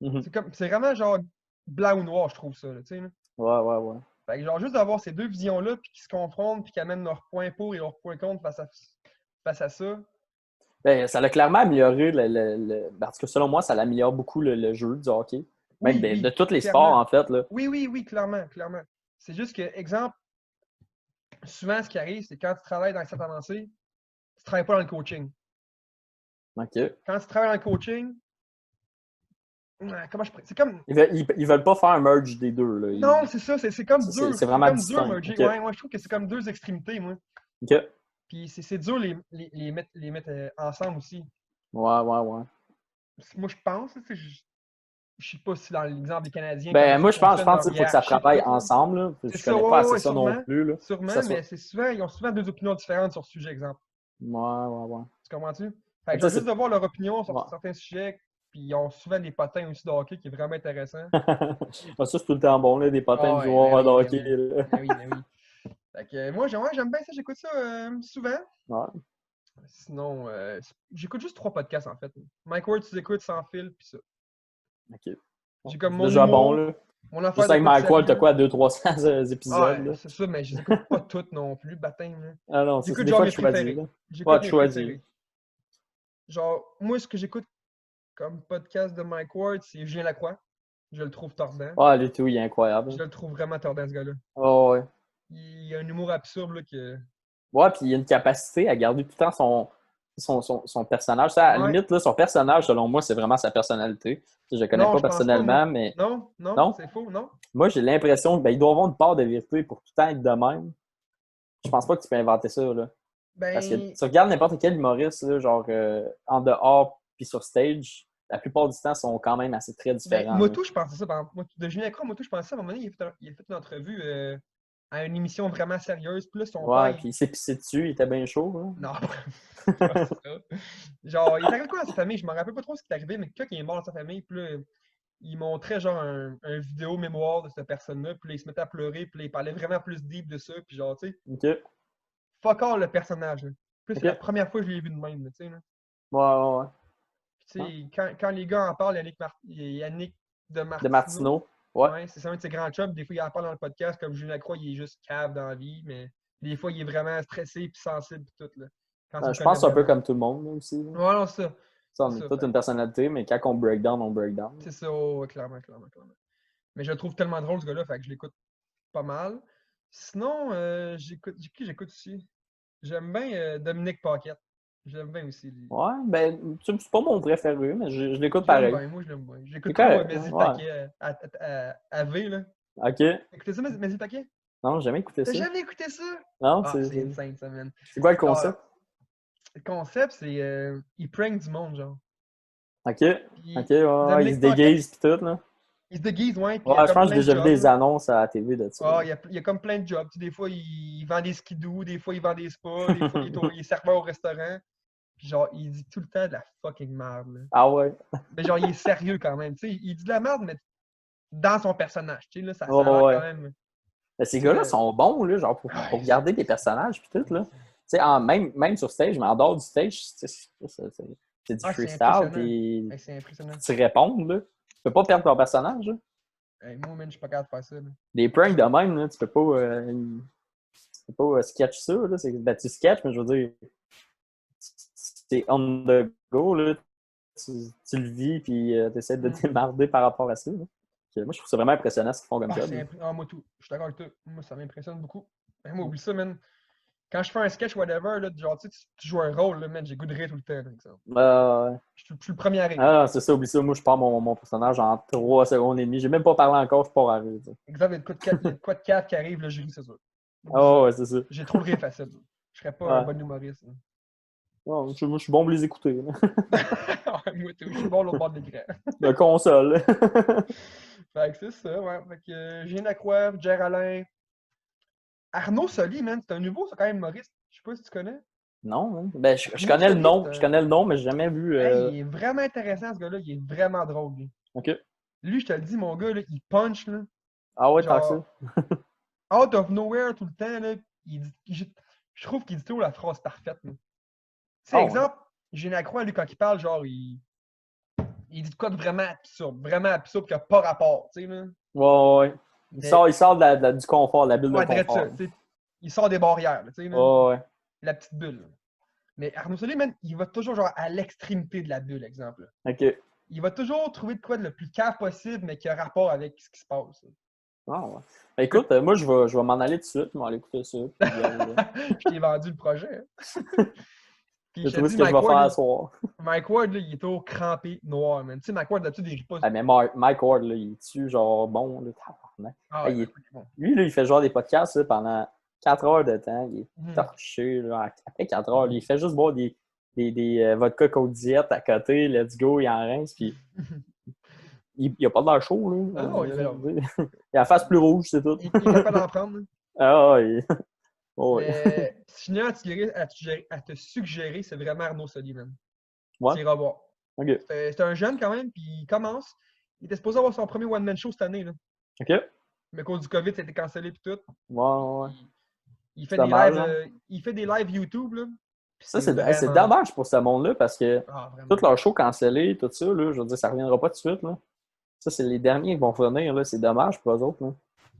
Mhm. C'est vraiment genre blanc ou noir, je trouve ça, là, tu sais, là. Ouais, ouais, ouais. Fait que genre, juste d'avoir ces deux visions-là, puis qui se confrontent, puis qui amènent leurs points pour et leurs points contre face à ça. Ben, ça l'a clairement amélioré parce que selon moi, ça l'améliore beaucoup le jeu du hockey. Même Oui, de oui, tous les sports, clairement. en fait, là. Oui, oui, oui, clairement, clairement. C'est juste que, exemple, souvent, ce qui arrive, c'est quand tu travailles dans les stats avancées, tu travailles pas dans le coaching. OK. Quand tu travailles dans le coaching, comment je pourrais. C'est comme. Ils veulent pas faire un merge des deux, là. Non, c'est ça, c'est comme dur. C'est C'est vraiment comme dur, distinct. merger. OK. Ouais, moi, je trouve que c'est comme deux extrémités, moi. OK. Puis c'est dur les mettre ensemble aussi. Ouais, ouais, ouais. Moi, je pense, tu sais, je sais pas si dans l'exemple des Canadiens, comment Ben, ça moi, je pense fonctionne qu'il leur faut que ça hiérarchie travaille pis tout, là. ensemble, là. C'est Je ça, connais ouais, pas ouais, assez ouais, ça non sûrement. plus, là. Sûrement, mais ils ont souvent deux opinions différentes sur ce sujet, exemple. Ouais, ouais, ouais. Tu comprends-tu? Fait Mais que tu genre, sais, juste de voir leur opinion sur ouais. certains sujets, puis ils ont souvent des potins aussi de hockey qui est vraiment intéressant. Ah, ça, c'est tout le temps bon, là, des patins Ah de ouais, ben joueurs de oui, ben hockey, oui. là. Ben oui, ben oui. Fait que moi, j'aime bien ça, j'écoute ça souvent. Ouais. Sinon, j'écoute juste 3 podcasts en fait. Mike Ward, tu écoutes sans fil, puis ça. OK. J'ai comme mon Déjà bon, humour, là. mon affaire Juste de avec quoi de Mike Ward, t'as sérieux. quoi, 200-300 Ah, épisodes, là? c'est ça, mais je les écoute pas toutes non plus, baptême, là. Ah non, c'est J'écoute des genre fois, mes tu choisis, préférés. là. Ouais, J'écoute tu mes choisis. préférés. Genre, moi, ce que j'écoute comme podcast de Mike Ward, c'est Julien Lacroix. Je le trouve tordant. Ah, lui, tout, il est incroyable. Je le trouve vraiment tordant, ce gars-là. Oh, ouais. Il a un humour absurde, là, que... Ouais, puis il a une capacité à garder tout le temps son personnage. Ça, à la Ouais. limite, là, son personnage, selon moi, c'est vraiment sa personnalité. Je le connais Non, pas je pense pas, moi. personnellement, mais Non, non, non. c'est faux, non. Moi, j'ai l'impression qu'il doit avoir une part de vérité pour tout le temps être de même. Je pense pas que tu peux inventer ça, là. Parce que Ben, tu regardes n'importe quel humoriste, là, genre en dehors puis sur stage, la plupart du temps sont quand même assez très différents. Là. Moto, je pensais ça. Par exemple, de Julien Lacroix, Moto, je pensais ça. À un moment donné, il a fait une entrevue à une émission vraiment sérieuse. Puis là, son père, Ouais, puis il s'est pissé dessus, il était bien chaud. Là. non, pas ça. Genre, il est arrivé quoi à sa famille? Je me rappelle pas trop ce qui est arrivé, mais quelqu'un qui est mort dans sa famille. Puis là, il montrait genre un vidéo mémoire de cette personne-là. Puis là, il se mettait à pleurer. Puis là, il parlait vraiment plus deep de ça. Puis genre, tu sais, OK. fuck all le personnage. Là. Puis c'est la OK. première fois que je l'ai vu de même. Tu sais, là. Ouais, ouais, ouais. Tu sais, quand les gars en parlent, Yannick de De Martino, Martineau. Ouais. ouais, c'est un de ses grands chums. Des fois, il en parle dans le podcast, comme Julien Lacroix, il est juste cave dans la vie, mais des fois, il est vraiment stressé et sensible et tout, là, quand tu le Je connais pense que c'est un peu vraiment. comme tout le monde là, aussi. Là. Ouais, non, c'est ça. Ça, C'est on est ça. toute une personnalité, mais quand on break down, on break down. C'est ça, ouais, clairement, clairement, clairement. Mais je le trouve tellement drôle, ce gars-là, fait que je l'écoute pas mal. Sinon, qui j'écoute aussi? J'aime bien Dominique Paquette. J'aime bien aussi, lui. Ouais, ben, c'est pas mon préféré, mais je l'écoute Je l'aime pareil. bien, moi, je l'aime bien. C'est J'écoute trop correct, Maisy ouais. Paquet à V, là. OK. Écoutez ça, Maisy Paquet? Non, j'ai jamais écouté T'as ça. jamais écouté ça? Non, Ah, c'est insane, ça, man. c'est quoi le Genre, concept? le concept, c'est il prank du monde, genre. OK. OK, Puis ouais, ouais, il se Dominique Paquette, déguise pis tout, là. il se déguise, ouais, puis il a Ouais, je comme pense que plein j'ai de déjà vu jobs, des là. annonces à la TV de ça. Ah, il y a comme plein de jobs. Tu sais, des fois, il vend des skidoo, des fois, il vend des spas, des fois, il est serveur au restaurant. Puis genre, il dit tout le temps de la fucking merde, là. Ah ouais? Mais genre, il est sérieux quand même. Tu sais, il dit de la merde, mais dans son personnage. Tu sais, là, ça Ouais, a l'air quand ouais. même. Mais ces Tu sais, gars-là sont bons, là, genre, ah, pour garder des personnages pis tout, là. Tu sais, même sur stage, mais en dehors du stage, c'est du c'est freestyle, impressionnant. puis C'est impressionnant. tu réponds, là. Tu peux pas perdre ton personnage, là. Moi, man, je suis pas capable de faire ça, là. Des pranks de même, là, tu peux pas, sketch ça, là. Ben, tu sketch, mais je veux dire, c'est on the go, là. Tu le vis, puis tu essaies de te démarrer par rapport à ça. Là. Moi, je trouve ça vraiment impressionnant ce qu'ils font comme ça. Moi, tout. Je suis d'accord avec toi. Moi, ça m'impressionne beaucoup. Moi, oublie ça, man. Quand je fais un sketch, whatever, là, genre, tu joues un rôle, là, man, j'ai goût de rire tout le temps, par exemple. Je suis le premier à rire. Ah, c'est ça, oublie ça. Moi, je pars mon personnage en 3 secondes et demie. J'ai même pas parlé encore, je pars à rire. Exemple, il y a de quoi de cave qui arrive, là, je ris, c'est sûr. Ah, ouais, c'est ça. J'ai trop le rire facile. Là. Je serais pas un bon humoriste. Ouais, moi, je suis bon pour les écouter. Moi, je suis bon l'autre bord de l'écran. La console. Fait que c'est ça, ouais. Fait que Julien Lacroix, Jer Alain. Arnaud Soli, man, c'est un nouveau, c'est quand même humoriste. Je sais pas si tu connais. Non, hein. Ben, je Arnaud connais le Soli, nom. Je connais le nom, mais j'ai jamais vu. Hey, il est vraiment intéressant, ce gars-là. Il est vraiment drôle, lui. OK. Lui, je te le dis, mon gars, là, il punch, là. Ah ouais, tant que Genre, ça. out of nowhere tout le temps, là. Je trouve qu'il dit toujours la phrase parfaite, là. Tu sais, Oh, exemple, Julien Lacroix, lui, quand il parle, genre, il dit de quoi de vraiment absurde, qui n'a pas rapport, tu sais, là. ouais. Il sort du confort, de la bulle de confort. Ça, il sort des barrières, tu sais, là. Ouais. La petite bulle. Là. Mais Arnaud Soli, man, il va toujours genre à l'extrémité de la bulle, exemple. OK. Il va toujours trouver de quoi de le plus cave possible, mais qui a rapport avec ce qui se passe. Ah ouais. Ben, écoute, moi, je vais m'en aller tout de suite. Je vais aller écouter ça. Puis, Je t'ai vendu le projet. Hein. Puis je trouve ce que je vais faire ce soir. Mike Ward, là, il est toujours crampé noir, man. Tu sais, Mike Ward, d'habitude, il rit pas. Ah, mais Mike Ward, là, il est-tu genre bon, là, tabarnak. Ah, ouais, bon. Lui, là, il fait genre des podcasts là, pendant 4 heures de temps. Il est torché. Là. Après 4 heures, là, il fait juste boire des vodka Côte Diète à côté. Let's go, il en rince. Puis il a pas de l'air chaud. Là. Ah non, il a la face plus rouge, c'est tout. Il est capable d'en prendre. Là. Ah ouais. Oh, ouais. Mais si je n'ai à te suggérer, c'est vraiment Arnaud Soli, man. Ouais. Tu iras voir. Okay. C'est un jeune quand même, puis il commence. Il était supposé avoir son premier one-man show cette année. Là. OK. Mais à cause du COVID, ça a été cancellé et tout. Ouais. Il fait dommage, des lives, il fait des lives YouTube. Là, ça, c'est dommage pour ce monde-là parce que tout leur show cancellé, tout ça, là, je veux dire, ça reviendra pas tout de suite. Là. Ça, c'est les derniers qui vont venir, là. C'est dommage pour eux autres, là.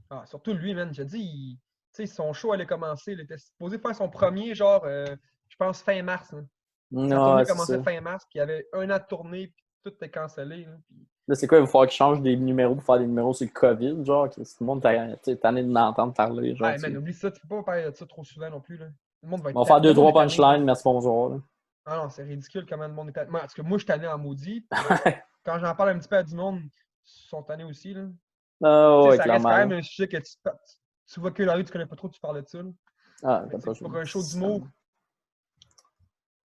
Ah, surtout lui, man. J'ai dit, tu sais, son show allait commencer. Il était supposé faire son premier, genre, je pense, fin mars. Là. Sa Non, tournée c'est commençait ça. fin mars, puis il y avait un an de tournée, puis tout était cancellé. Là, puis... Là, c'est quoi? Il va falloir qu'ils changent des numéros pour faire des numéros sur le COVID, genre, que tout le monde est tanné d'entendre parler, genre. Ah, man, oublie ça. Tu peux pas parler de ça trop souvent non plus. Là. Le monde va On être va faire le monde 2-3 est tanné, là. punchlines, merci, bonjour, là. Ah non, c'est ridicule comment le monde est tanné. Parce que moi, je suis tanné en maudit. Puis, quand j'en parle un petit peu à du monde, ils sont tannés aussi. Là. Ah, Tu sais, ouais, ça reste quand clairement. même un sujet que tu vois que la rue, tu connais pas trop, tu parles de ça. Là. Ah, Mais t'as tu sais, pas pour un show ça. d'humour,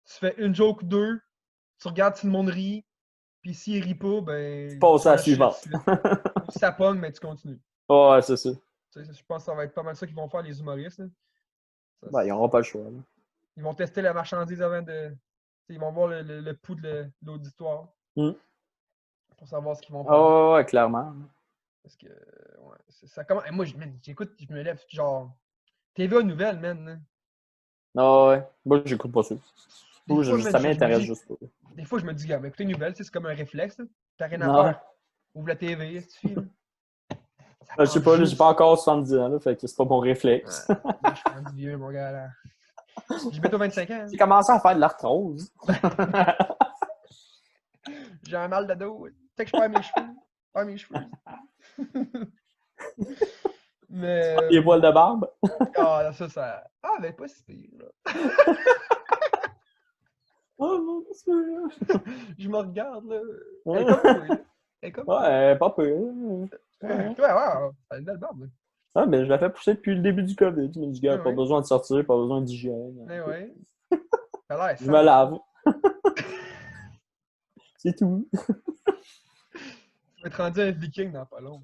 tu fais une joke ou deux, tu regardes si le monde rit, puis s'il rit pas, ben, tu Passe à la changes shit suivante. tout de suite. Ou si ça pogne, mais tu continues. Ouais, c'est ça. Tu sais, je pense que ça va être pas mal ça qu'ils vont faire les humoristes. Là. Ça, Ben, ils n'auront pas le choix, là. ils vont tester la marchandise avant de. Ils vont voir le pouls de l'auditoire Hmm. pour savoir ce qu'ils vont Ah, faire. ouais, ouais, clairement. Parce que, ouais, ça commence. Moi, man, j'écoute, je me lève, genre, TVA Nouvelles, man. Là. Ah, ouais. Moi, j'écoute pas ça. Des fois, man, Ça je me m'intéresse dis, juste pas. des fois, je me dis, gars, mais écoutez une nouvelle, c'est comme un réflexe. Là. T'as rien à Non. faire. Ouvre la TV, est-ce que tu fais, ça Je sais parle pas, là, j'ai juste. pas encore 70 ans, là, fait que c'est pas mon Ouais, réflexe. moi, je suis rendu vieux, mon gars, là. J'ai bientôt 25 ans. J'ai commencé à faire de l'arthrose. J'ai un mal de dos. Fait que je perds mes cheveux. Je perds mes cheveux. Mais. Les poils de barbe. Ah, ça. Ah, ben, pas si pire, là. Oh mon Dieu. Je me regarde, là. Elle est comme toi, là. Elle est comme toi. Ouais, pas peur. Ouais, Ouais. t'as une belle barbe, là. Ah, mais je l'ai fait pousser depuis le début du COVID. Je me dis, gars, Ouais, pas ouais. besoin de sortir, pas besoin d'hygiène. Ouais, ouais. T'as l'air Je sale. me lave. C'est tout. Tu vas être rendu un viking dans pas long.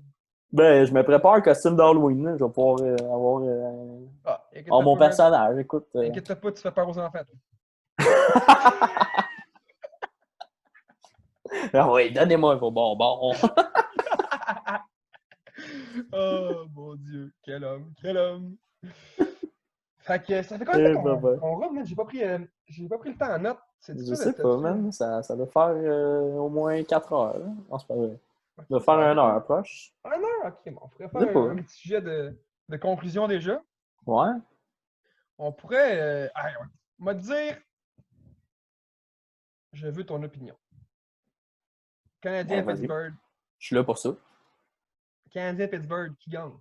Ben, je me prépare un costume d'Halloween, là. Je vais pouvoir avoir Ah, mon personnage. Écoute. Inquiète-toi pas, tu fais peur aux enfants, toi. Ah oui, donnez-moi vos bonbons. Oh, mon Dieu. Quel homme. Quel homme. Fait que ça fait combien de Eh, temps ben, ben. qu'on roule, man? J'ai pas pris le temps en note. C'est Je ça, sais pas, man. Ça doit faire au moins 4 heures. Là. Non, c'est pas vrai. Ça doit faire 1 heure proche. 1 heure? Ok, bon, on pourrait Je sais faire pas. un petit sujet de conclusion déjà. Ouais. On pourrait. Allez, ouais. Moi, te dire, je veux ton opinion. Ben, vas-y. Canadien-Pittsburgh. Je suis là pour ça. Canadien-Pittsburgh qui gagne.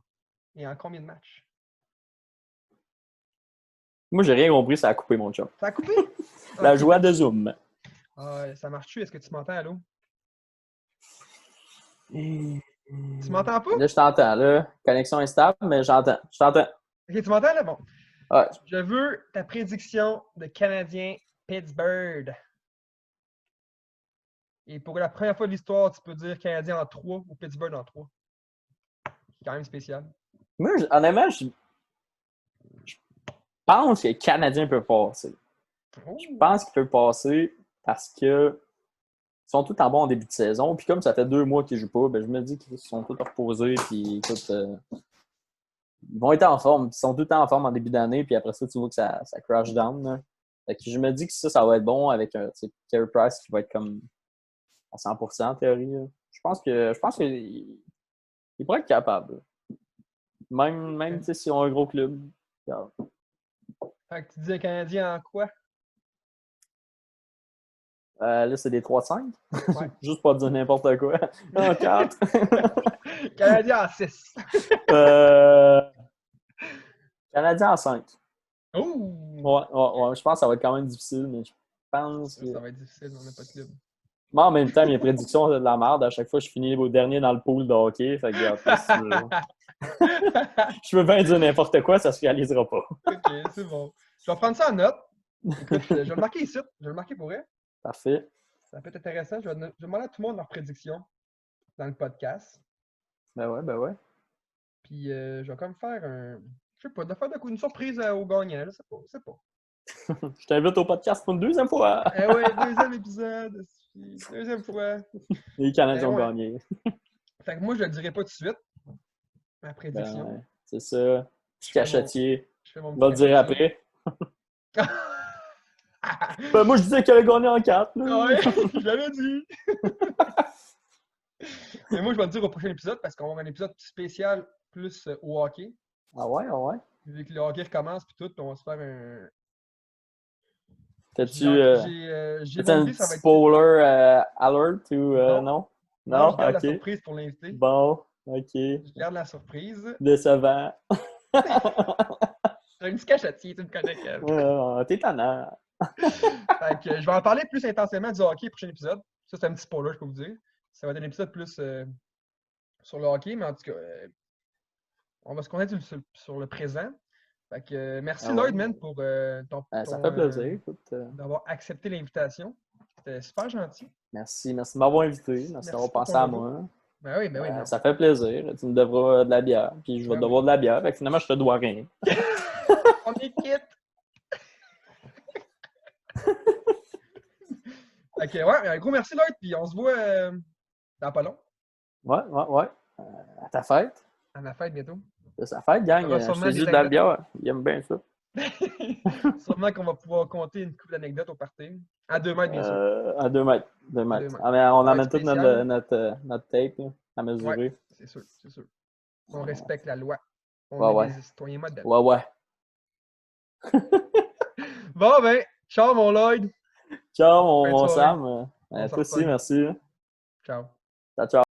Et en combien de matchs? Moi, j'ai rien compris, ça a coupé mon chum. Ça a coupé? La Ok, joie de Zoom. ça marche-tu? Est-ce que tu m'entends, allô? Tu Tu m'entends pas? Là, je t'entends, là. Connexion instable, mais j'entends. Je t'entends. Ok, tu m'entends, là? Bon. Ouais. Je veux ta prédiction de Canadien-Pittsburgh. Et pour la première fois de l'histoire, tu peux dire Canadien en 3 ou Pittsburgh en 3. C'est quand même spécial. Moi, honnêtement, je pense que le Canadien peut passer. Oh. Je pense qu'il peut passer parce que ils sont tous en bon en début de saison. Puis comme ça fait 2 mois qu'ils ne jouent pas, ben, je me dis qu'ils sont tous reposés. Puis écoute, ils vont être en forme. Ils sont tout le temps en forme en début d'année. Puis après ça, tu vois que ça crash down. Là. Fait que je me dis que ça va être bon avec Carey Price qui va être comme à 100% en théorie. Là. Je pense qu'il pourrait être capable. Même s'ils ont un gros club. Regarde. Fait que tu dis un Canadien en quoi? Là, c'est des 3-5. Ouais. Juste pas dire n'importe quoi. En 4. Canadien en 6. Canadien en 5. Oh! Ouais. Je pense que ça va être quand même difficile, mais je pense que. Ça va être difficile, on n'a pas de club. Moi, en même temps, mes prédictions, c'est de la merde. À chaque fois, je finis au dernier dans le pool de hockey. Fait que, je veux bien dire n'importe quoi, ça se réalisera pas. Ok, c'est bon. Je vais prendre ça en note. Écoute, je vais le marquer ici. Je vais le marquer pour elle. Parfait. Ça peut être intéressant. Je vais demander à tout le monde leurs prédictions dans le podcast. Ben ouais. Puis je vais comme faire je sais pas, de faire une surprise au gagnant. Je sais pas. Je t'invite au podcast pour une deuxième fois. Eh ouais, deuxième épisode. Deuxième fois. Les Canadiens ont ouais. gagné. Fait que moi, je le dirai pas tout de suite. Ma prédiction. Ben, c'est ça. Petit cachetier. Je fais mon On va le petit dire cachetier. après. Ben, moi, je disais qu'elle allait gagner en 4. Ouais, je l'avais dit. Mais moi, je vais le dire au prochain épisode parce qu'on va avoir un épisode spécial plus au hockey. Ah ouais, ah ouais. Vu que le hockey recommence puis tout, on va se faire un. T'as-tu J'ai t'as-tu mon un idée, ça petit va être. spoiler alert ou Non, non? non, Non? je garde la Ok. surprise pour l'invité. Bon, ok. Je garde la surprise. Décevant. J'ai un petit cachetier, tu me connais, Kev. T'es tannant. Fait que je vais en parler plus intensément du hockey au prochain épisode. Ça, c'est un petit spoiler, je peux vous dire. Ça va être un épisode plus sur le hockey, mais en tout cas, on va se concentrer sur le présent. Fait que merci Ah ouais. Lloyd, man, pour Ça fait plaisir, écoute. d'avoir accepté l'invitation. C'était super gentil. Merci de m'avoir invité. Merci Merci d'avoir pour pensé ton à retour. moi. Ben oui, non. Ça fait plaisir. Tu me devras de la bière, puis je vais Ben te devoir de la bière. Fait que finalement, je te dois rien. On est quitte. Ok, ouais, un gros merci Lloyd, puis on se voit dans pas long. Ouais. À ta fête. À ma fête bientôt. C'est sa fête, gang. On aura Je sûrement te dis des de la anecdotes. bière. Il aime bien ça. Sûrement qu'on va pouvoir compter une couple d'anecdotes au party. À 2 mètres, bien sûr. À 2 mètres. 2 mètres. mètres. Ah, mais on Ça va amène être toute spécial. notre tape là, à mesurer. Ouais, c'est sûr. On respecte la loi. On Ouais, est des citoyens modèles. Ouais. Bon, ben, ciao, mon Lloyd. Ciao, Bonne mon soirée. Sam. On s'en Toi aussi, reparle. merci. Ciao. Ciao.